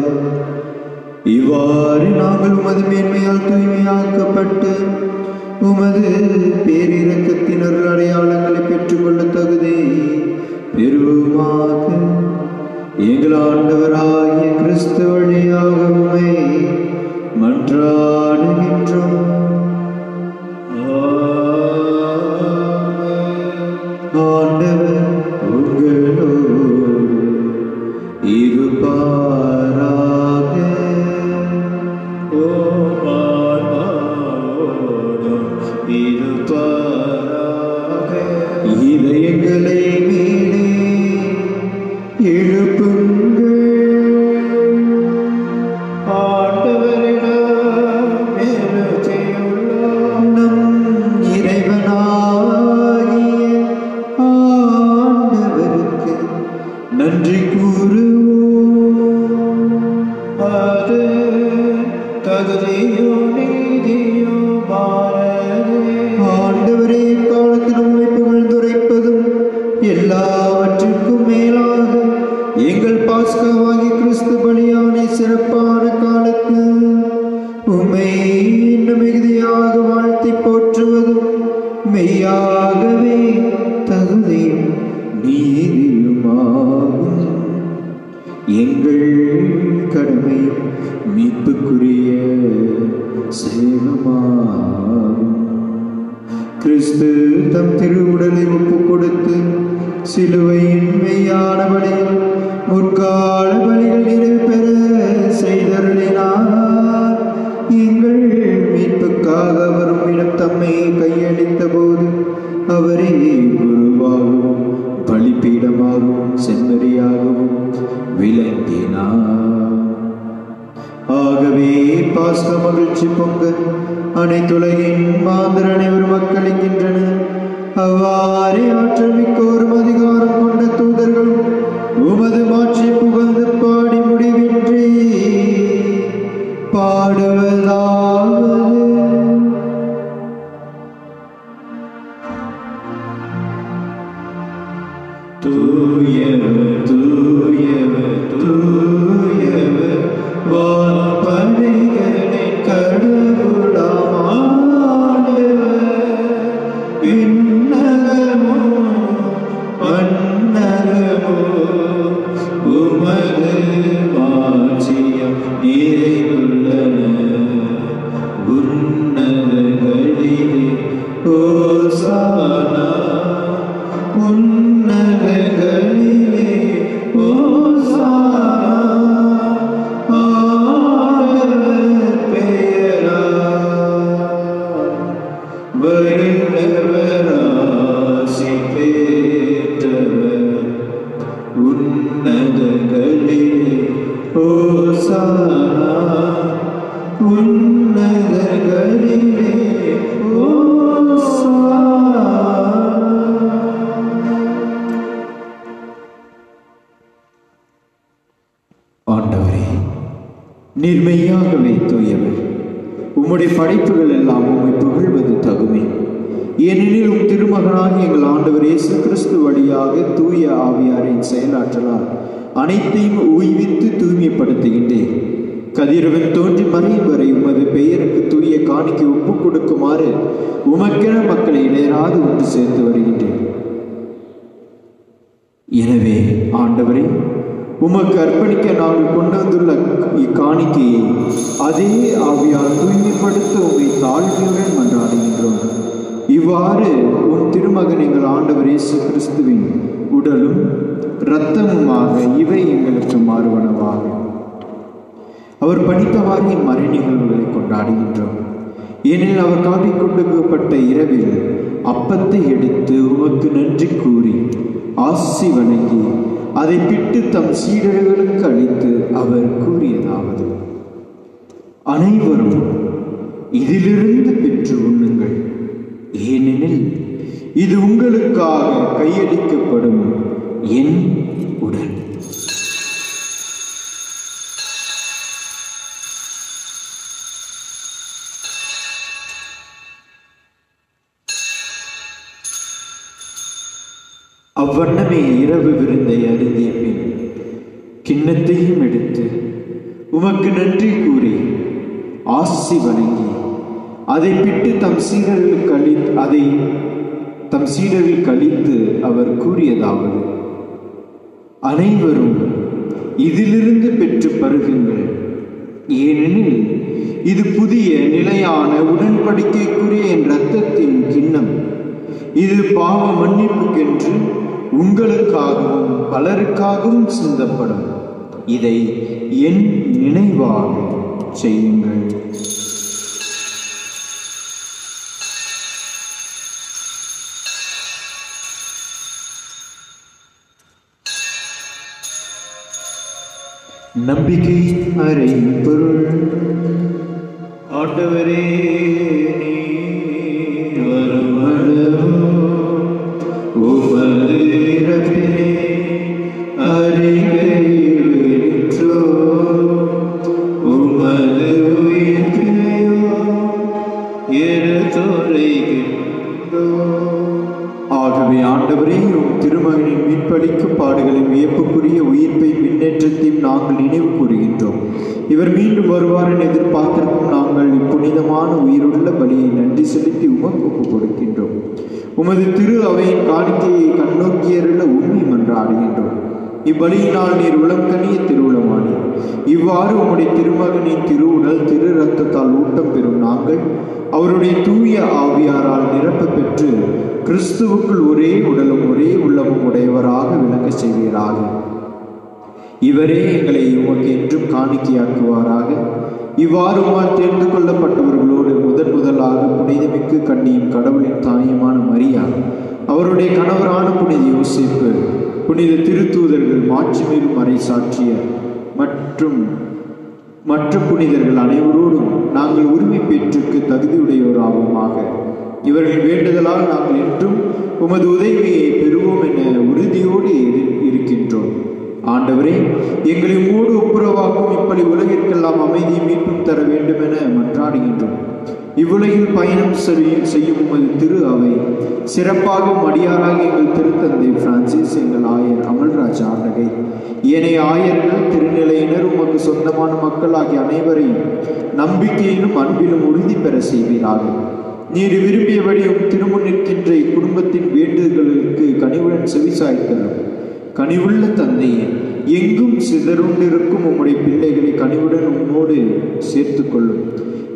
இவ்வாறு நாங்கள் உமது மேன்மையால் தூய்மையாக்கப்பட்டு உமது பேரிரக்கத்தினர் அடையாளங்களை பெற்றுக்கொள்ள தகுதி பெறுவோமாக. எங்கள் ஆண்டவராகிய கிறிஸ்து வழியாக உம்மை மன்றாடுகின்றோம். ஆண்டவர் உங்களோடு இருப்பாராக. இதயங்களை மேலே எழுப்புங்கள். நம் இறைவனாகிய ஆண்டவருக்கு நன்றி கூறுவோம். அது தகுதியோ நீதியோ ஆண்டவரே, காலத்தில் உம்மை புகழ்ந்துரைப்பதும் எல்லாவற்றிற்கும் மேலாக எங்கள் பாஸ்காவாகி கிறிஸ்து பலியான சிறப்பான காலத்தில் உம்மை இன்னும் மிகுதியாக வாழ்த்தி போற்றுவதும் மெய்யாகவே தகுதியும் நீதியுமாகும். எங்கள் கடமையும் மீட்புக்குரிய சேவமாகும். கிறிஸ்து தம் திருவுடலை ஒப்பு கொடுத்து சிலுவையின் மெய்யான பலியில் முற்கால பலிகள் நிறைவு பெற செய்தருளினார். எங்கள் மீட்புக்காக வரும் இடம் தம்மை கையளித்த போது அவரே குருவாகவும் பலிப்பீடமாகவும் செம்மறியாகவும் விளங்கினார். ஆகவே பாஸ்க மகிழ்ச்சி பொங்க அனைத்துலகின் மாந்தர் அனைவரும் மக்களிக்கின்றனர். அவ்வாறே ஆற்றல் மிக்கோரும் அதிகாரம் கொண்ட தூதர்களும் உமது மாற்றி புகழ்ந்து பாடி முடிவின்றி பாடுவதாவது. தூயவர் தூயவர் தூயவர் வான்படைகளின் கடவுளாம் ஆண்டவர். விண்ணகமோ மண்ணகமோ உமது மாட்சியம் நிறைந்துள்ளன. உன்னதங்களிலே ஓசானா, உன்னதங்களிலே ஓசானா. ஆண்டவர் பெயரால் வருகிறவர் ஆசி பெற்றவர். உன்னதங்களிலே ஓசானா, உன்னதங்களிலே ஓசானா. ஆண்டவரே, நீர்மையாகவே தூயவர். உம்முடைய படைப்புகள் எல்லாம் உம்மை புகழ்வது தகுமே. ஏனெனில் உம் திருமகனாக எங்கள் ஆண்டவர் இயேசு கிறிஸ்து வழியாக தூய ஆவியாரின் செயலாற்றலால் அனைத்தையும் உய்வித்து தூய்மைப்படுத்துகின்றேன். கதிரவன் தோன்றி மறையும் வரை உமது பெயருக்கு தூய காணிக்கை ஒப்புக் கொடுக்குமாறு உமக்கென மக்களை இடையராது ஒன்று சேர்த்து வருகின்றேன். எனவே ஆண்டவரே, உமக்கு அர்ப்பணிக்க நாங்கள் கொண்டு வந்துள்ள இக்காணிக்கையை அதே ஆவியால் தூய்மைப்படுத்த உம்மை தாழ்மையுடன் மன்றாடுகின்றோம். இவ்வாறு உம் திருமகன் எங்கள் ஆண்டவர் இயேசு கிறிஸ்துவின் உடலும் இரத்தமுமாக இவை எங்களுக்கு மாறுவனவாக. அவர் படித்தவாறு இம்மறை நிகழ்வுகளை கொண்டாடுகின்றோம். ஏனெனில் அவர் காட்டிக் கொடுக்கப்பட்ட இரவில் அப்பத்தை எடுத்து உமக்கு நன்றி கூறி ஆசி வணங்கி அதை பிட்டு தம் சீடர்களுக்கு அளித்து அவர் கூறியதாவது: அனைவரும் இதிலிருந்து பெற்று உண்ணுங்கள். இது உங்களுக்காக கையளிக்கப்படும் என் உடல். அவ்வண்ணமே இரவு விருந்தை அருந்திய பின் கிண்ணத்தையும் எடுத்து உமக்கு நன்றி கூறி ஆசி வணங்கி அதை பிட்டு தம் சீடர்களுக்கு அளித்து அவர் கூறியதாவது: அனைவரும் இதிலிருந்து பெற்று பருகுங்கள், ஏனெனில் இது புதிய நிலையான உடன்படிக்கைக்குரிய என் இரத்தத்தின் கிண்ணம். இது பாவ மன்னிப்புக்கென்று உங்களுக்காகவும் பலருக்காகவும் சிந்தப்படும். இதை என் நினைவாக செய்யுங்கள். நம்பிக்கை அறை பொருள். ஆண்டவரே, நீர் வருமளவும் உமது இறப்பினை அறிக்கையிட்டோம், உமது உயிர்ப்பினையும் எடுத்துரைக்கின்றோம். ஆகவே ஆண்டவரே, உம் திருமகனின் மீட்பளிக்கும் பாடுகளின் வியப்புக்குரிய உயிர்ப்பை முன்னேற்றத்தையும் நாங்கள் நினைவு கூறுகின்றோம். இவர் மீண்டும் வருவார் என எதிர்பார்த்திருக்கும் நாங்கள் இப்புனிதமான உயிருள்ள பலியை நன்றி செலுத்தி உமக்கு ஒப்புக் கொடுக்கின்றோம். உமது திரு அவையின் காணிக்கையை கண்ணோக்கியருள்ள உண்மை மன்றாடுகின்றோம். இப்பலியினால் நீர் உளங்கனிய திருவுளமானீர். இவ்வாறு உம்முடைய திருமகனின் திரு உடல் திரு இரத்தத்தால் ஊட்டம் பெறும் நாங்கள் அவருடைய தூய ஆவியாரால் நிரப்ப பெற்று கிறிஸ்துவுக்குள் ஒரே உடலும் ஒரே உள்ளமும் உடையவராக விளங்க செய்வீராக. இவரே எங்களை உமக்கு என்றும் காணிக்கையாக்குவாராக. இவ்வாறு உம்மால் தேர்ந்து கொள்ளப்பட்டவர்களோடு முதலாக புனிதமிக்கு கண்ணியும் கடவுளின் தாயுமான மரியா, அவருடைய கணவரான புனித யோசேப்பு, புனித திருத்தூதர்கள், மாட்சிமிகு மறை சாட்சியர் மற்றும் மற்ற புனிதர்கள் அனைவரோடும் நாங்கள் உரிமை பெற்றுக்கு தகுதியுடையோராகுமாக. இவர்கள் வேண்டுதலால் நாங்கள் என்றும் உமது உதவியை பெறுவோம் என உறுதியோடு இருக்கின்றோம். ஆண்டவரே, எங்களை உம்மோடு ஒப்புரவாக்கும் இப்படி உலகிற்கெல்லாம் அமைதியை மீட்பும் தர வேண்டும் என மன்றாடுகின்றோம். இவ்வுலகில் பயணம் செய்யும் உமது திரு அவை சிறப்பாக அடியாராக எங்கள் திருத்தந்தை பிரான்சிஸ், எங்கள் ஆயர் அமல்ராஜ் ஆண்டகை, ஏனைய ஆயர்கள், திருநிலையினர், உமக்கு சொந்தமான மக்கள் ஆகிய அனைவரையும் நம்பிக்கையிலும் அன்பிலும் உறுதி பெற செய்வீராக. நீர் விரும்பியபடி திருமுன் நிற்கின்ற இக்குடும்பத்தின் வேண்டுதல்களுக்கு கனிவுடன் செவிசாய்த்தலும். கனிவுள்ள தந்தையே, எங்கும் சிதறுண்டிருக்கும் உம்முடைய பிள்ளைகளை கனிவுடன் உம்மோடு சேர்த்து கொள்ளும்.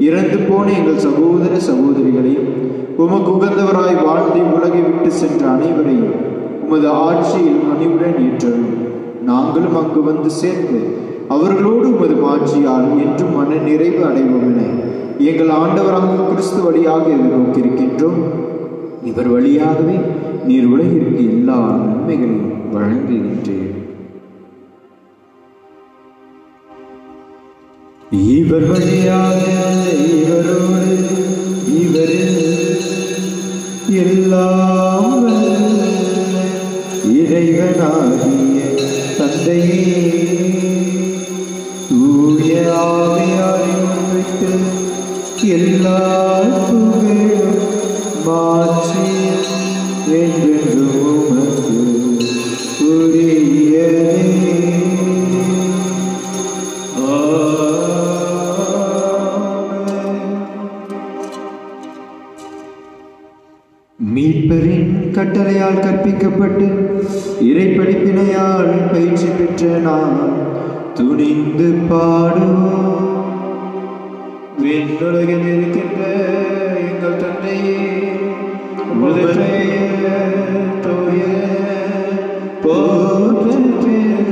இறந்து போன எங்கள் சகோதர சகோதரிகளையும் உமக்கு உகந்தவராய் வாழ்ந்து உலகை விட்டு சென்ற அனைவரையும் உமது ஆட்சியில் கனிவுடன் ஏற்றலும். நாங்களும் அங்கு வந்து சேர்ந்து அவர்களோடு உமது மாட்சியால் என்றும் மன நிறைவு அடைவோம் என எங்கள் ஆண்டவராக கிறிஸ்து வழியாக எதிர்நோக்கியிருக்கின்றோம். இவர் வழியாகவே நீர் உலகிற்கு எல்லா நன்மைகளையும் வழங்குகின்றீர். இவர் வழியாக இவரோடு இவரில் எல்லாம் இறைவனாகிய தந்தையே, தூய ஆவியாரின் ஒன்றிற்கு எல்லா புகழும் மாற்றி என்றென்றும் உமக்கு உரியதே. மீட்பரின் கட்டளையால் கற்பிக்கப்பட்டு இறைப்படிப்பினையால் பயிற்சி பெற்ற நாம் துணிந்து பாடுவோம். விண்ணுலகில் இருக்கின்ற எங்கள் தந்தையே, உமது பெயர் தூயது போற்றப் பெறுக.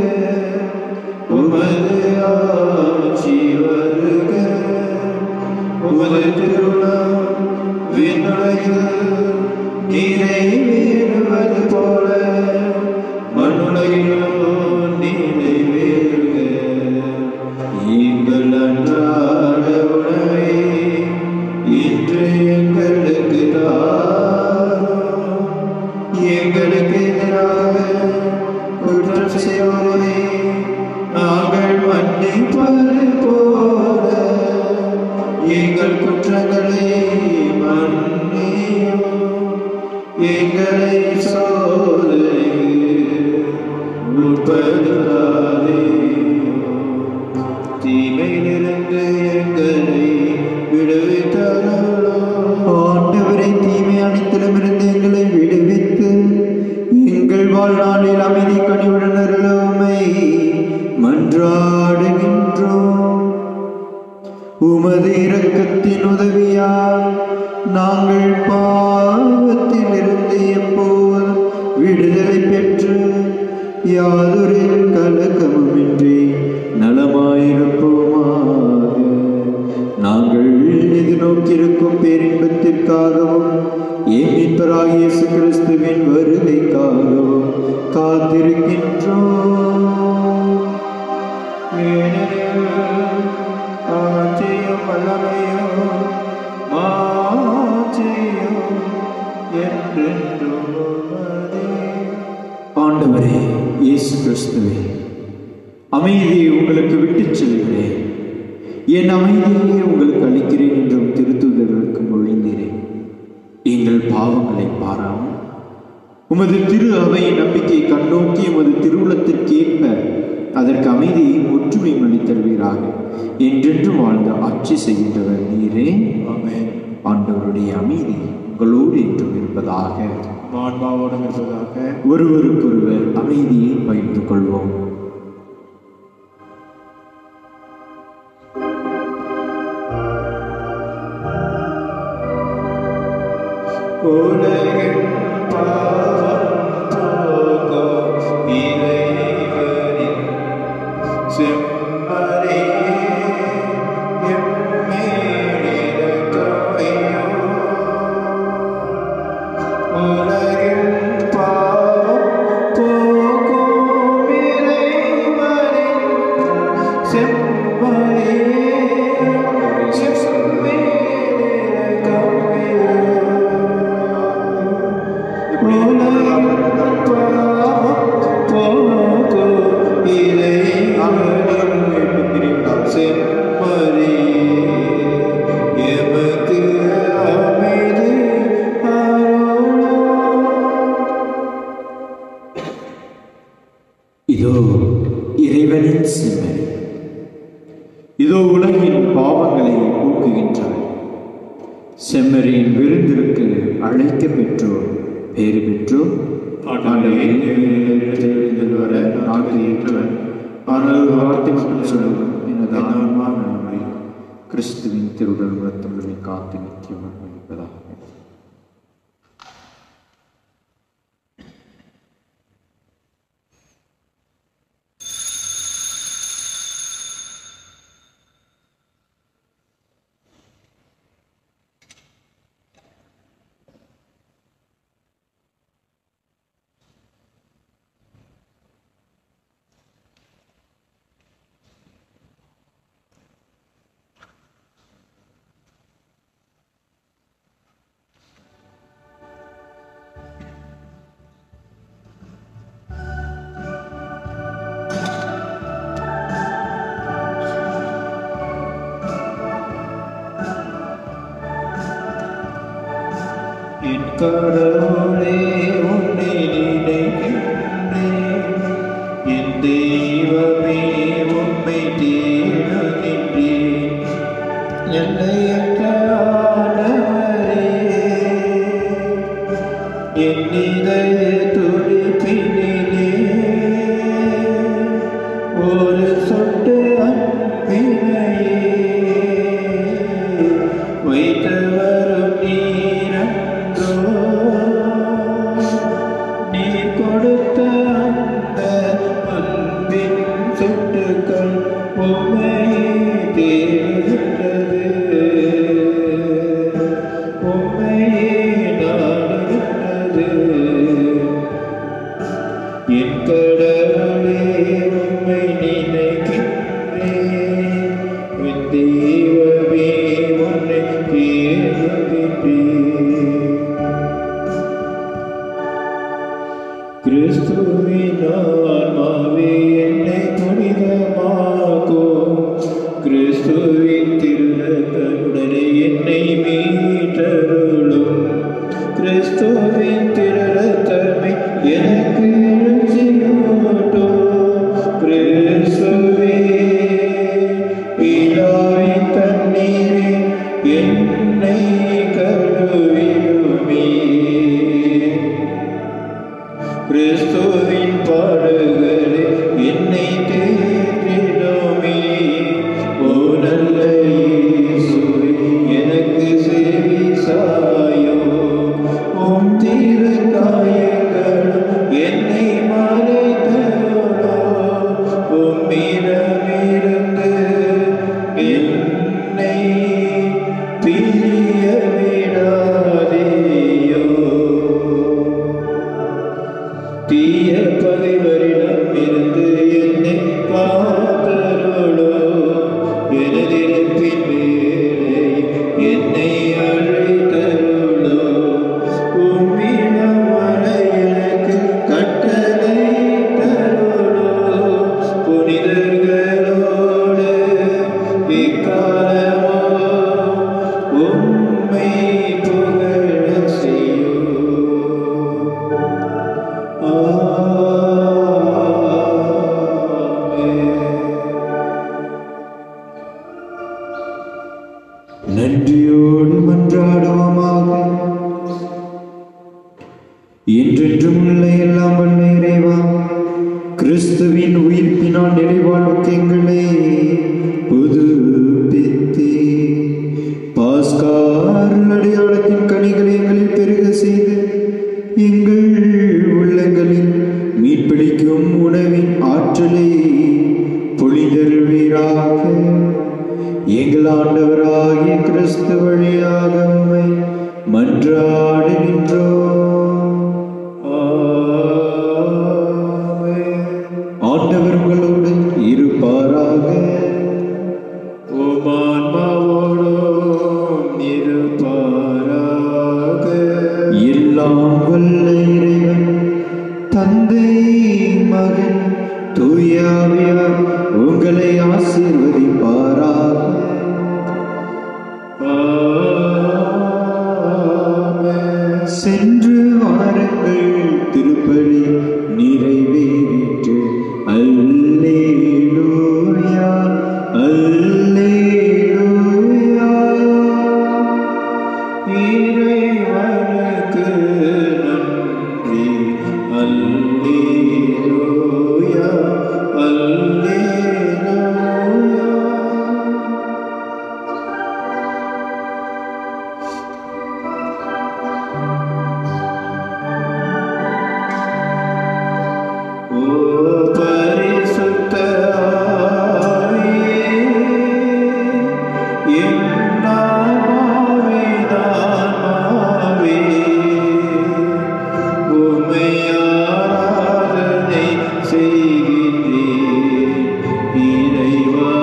உமது ஆட்சி வருக. உமது திருவுளம் விண்ணுலகில் நிறைவேறுவது போல மண்ணுலகிலும் நிறைவேறுக. எங்கள் அன்றாட உணவை இன்று எங்களுக்கு தாரும். தீமையிலிருந்து எங்களை விடுவித்தருளும். ஆண்டவரை தீமை அனைத்திலுமிருந்து எங்களை விடுவித்து எங்கள் வாழ்நாளில் அமைதி கனிவுடன் அருளுமை மன்றாடுகின்றோம். உமது இரக்கத்தின் உதவியால் நாங்கள் பாவத்தில் இருந்து எப்போதும் விடுதலை பெற்று யாதொரு கலக்கமுமின்றி நலமாயிருப்போமாக. நாங்கள் எதிர்நோக்கியிருக்கும் பேரின்பத்திற்காகவும் என் மீட்பராகிய இயேசு கிறிஸ்துவின் வருகைக்காகவும் காத்திருக்கின்றோம். ஆட்சியும் வல்லமையும் மாட்சியும் என்றென்றும் உமதே. ஆண்டவரே இயேசு கிறிஸ்துவே, அமைதியை உங்களுக்கு விட்டுச் செல்கிறேன், என் அமைதியை உங்களுக்கு அளிக்கிறேன் என்றும் திருத்தூதர்களுக்கு மொழிந்தீரேன். எங்கள் பாவங்களை பாராமல் உமது திரு அவையின் நம்பிக்கை கண்ணோக்கி உமது திருவுளத்திற்கேற்ப அதற்கு அமைதியை ஒற்றுமையும் அளித்தருவீராக. என்றென்று வாழ்ந்த ஆட்சி செய்கின்றவர் நீரே. ஆமென். ஆண்டவருடைய அமைதி உங்களோடு என்றும் இருப்பதாக. ஆன்மாவோடும் இருப்பதாக. ஒருவருக்கொருவர் அமைதியை பகிர்ந்து கொள்வோம். உலகின் பாவம் போக்கும் இறைவனின் செம்மறியே, எம்மேல் இரக்கமையும். உலகின் பாவம் போக்கும் இறைவனின் செம்மறியே, இதோ இறைவனின் செம்மறி, இதோ உலகின் பாவங்களை போக்குகின்றவர். செம்மறியின் விருந்திற்கு அழைக்க பெற்றோர் பேறு பெற்றோர். ஆண்டவரே, வர நாங்கள் ஏற்றவன், ஆனால் வார்த்தை மட்டும் சொல்லுவோம், எனது ஆன்மா நன்மை கிறிஸ்துவின் திருவுடல் ரத்தங்களை காத்து நித்தியம் அனுமதிப்பதாக. என் கடவுளே, உன்னை நினைக்கின்றேன். என் தெய்வமே, உம்மை தேடுகின்றேன். எல்லையற்ற ஆண்டவரே, என் இதய துடிப்பினிலே ஒரு சொட்டு அன்பினையே வைத்தவரும் நீரன்றோ. நீர் கொடுத்த அந்த அன்பின் சொட்டுக்கள் உம்மை தேடுகின்றது, உம்மையே நாடுகின்றது. என் கடவுளே, உம்மை நினைக்கின்றேன். என் தெய்வமே, உன்னை தேடுகின்றேன். கிறிஸ்துவின் ஆன்மாவே, என்னை புனிதமாக்கும். நன்றியோடு மன்றாடுவோமாக. என்றென்றும் உள்ள எல்லாம் வல்ல இறைவா, கிறிஸ்துவின் உயிர்ப்பினால் நிறைவாழ்வுக்கு எங்களை புதுப்பித்தே பாஸ்கா அருள் அடையாளத்தின் கனிகளை எங்களில் பெருக செய்து எங்கள் உள்ளங்களில் மீட்பிடிக்கும் உணவின் ஆற்றலை பொழிதருவீராக. எங்கள் ஆண்டவராகிய கிறிஸ்து வழியாக உம்மை மன்றாடுகின்றோம். ஆண்டவர் உங்களோடு இருப்பாராக. எல்லாம் வல்ல இறைவன் தந்தை மகன் தூய ஆவியார் உங்களை ஆசீர்வதிப்பாராக. சென்று வாருங்கள், திருப்பலி நிறைவேறிற்று. அல்லேலூயா, அல்லேலூயா. இறைவனுக்கு நன்றி. அல்லேலூயா, அல்லேலூயா. ஓ பரிசுத்த ஆவியே, என் ஆன்மாவே உம்மை ஆராதனை செய்கின்றேன். இறைவா,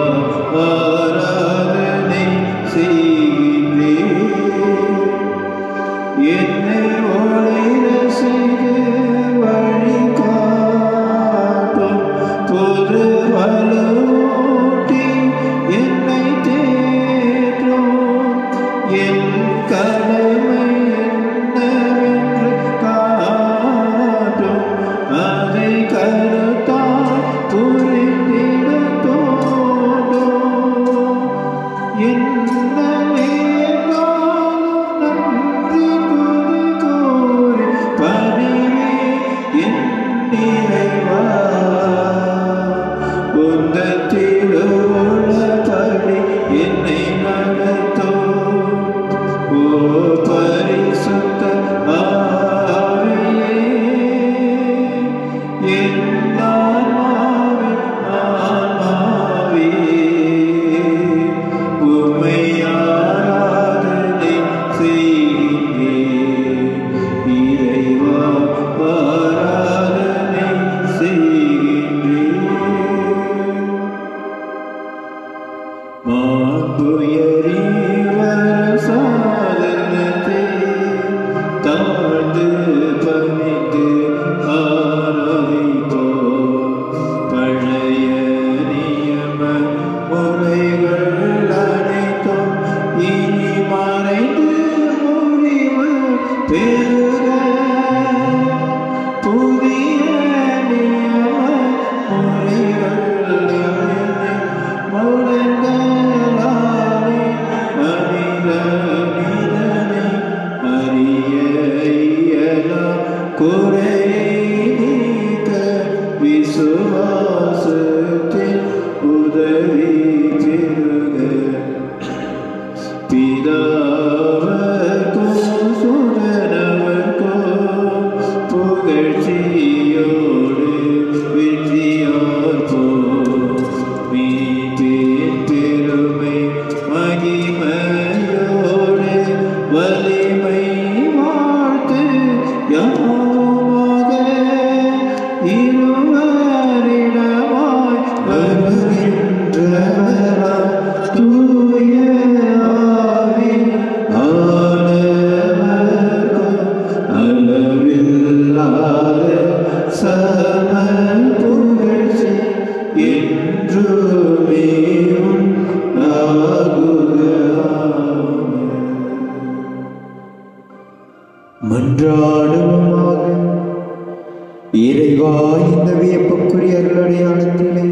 ஆராதனை செய்கின்றேன். என்னை ஒளிர செய்து வழிகாட்டும் புது வலுவூட்டி என்னை தேற்றும். என் கடமை என்னவென்று காட்டும். அதை கருத்தால் புரிந்திட தோன்றும். என்ன வேண்டாலும் நன்றி துதி கூறி பணிவே என் இறைவா. உந்தன் திருவுள்ளபடி என்னை நடத்தும். ஓ பரிசுத்த ஆவியே, என் ஆன்மாவே உம்மை ஆராதனை செய்கின்றேன். இறைவா, ஆராதனை செய்கின்றேன். மாண்புயரீவர் சாதனத்தை தாழ்ந்து பணிந்து ஆராதிப்போம். பழைய நியம முறைகள் அனைத்தும் இனி மறைந்து முடிவு பெறுக. புதிய நியம முறைகள் முழங்கலாலே மனிதனை அறிய இயலா குறையை நீக்க விசுவாசத்தில் உதவி பெறுக. பிதாவர்க்கும் சுதனவர்க்கும் புகழ்ச்சியோடு வெற்றியார்ப்போம். மீட்பின் பெருமை மகிமையோடு வலிமை வாழ்த்து யாவுமாக இருவரிடமாய் வருகின்றவராய் தூய ஆவி ஆனவர்க்கும் அளவில்லாத சம புகழ்ச்சி என்றுமே உண்டாகுக. மன்றாடுவோமாக. இறைவா, இந்த வியப்புக்குரிய அருளடையாளத்திலே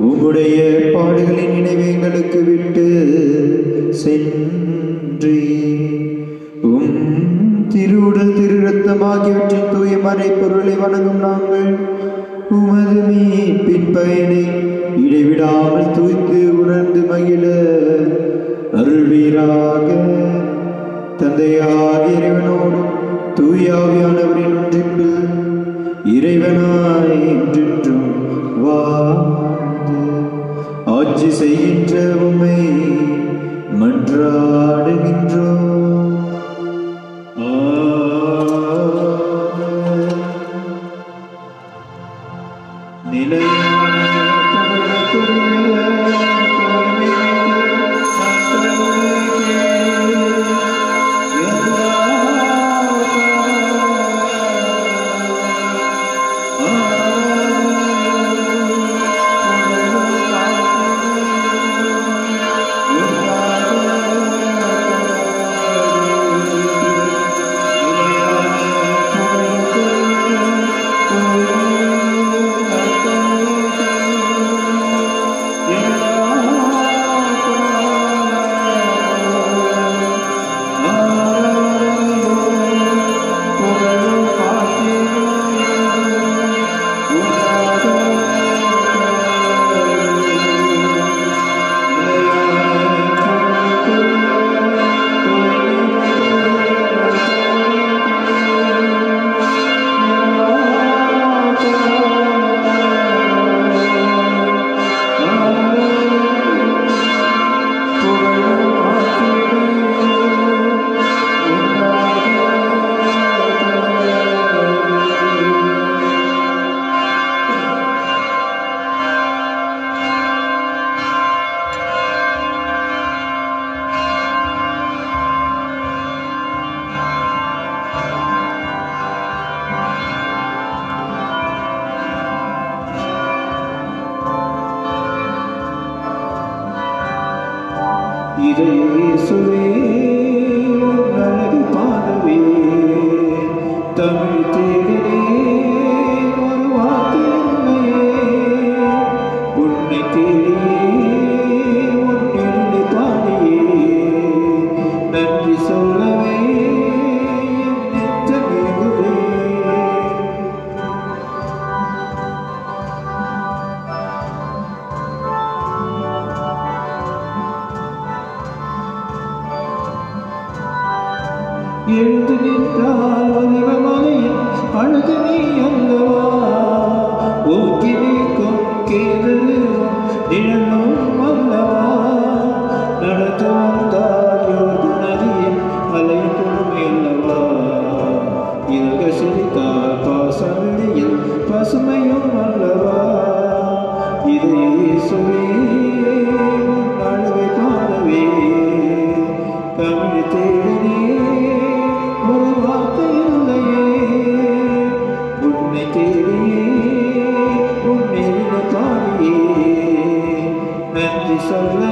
உம்முடைய பாடுகளின் நினைவை எங்களுக்கு விட்டு சென்று மறைப்பொருளை வணங்கும் நாங்கள் உமது மீட்பின் பயனை இடைவிடாமல் தூய்த்து உணர்ந்து மகிழ அருள்வீராக. தந்தையாகிய இறைவனோடும் தூயாவியானவரின் ஒன்றிப்பில் இறைவனாய் என்றென்றும் வாழ்ந்து ஆட்சி செய்கின்ற உம்மை மன்றாடுகின்றோம். எழுந்து நின்றால் வலிவமலையின் அழகு நீ அல்லவா, ஊக்கி நீக்கும் கேதலும் நிழலும் அல்லவா, நடந்து வந்தால் யோர்து நதியின் அலை பொறுமை அல்லவா, இலக செழித்தால் பாசவெளியில் பசுமையும் அல்லவா, இது இயேசுவே உன் அழகை காணவே தமிழ் தேடினே ஒரு வார்த்தை இல்லையே, உன்னை தேடியே உன்னை பாடியே நன்றி சொல்ல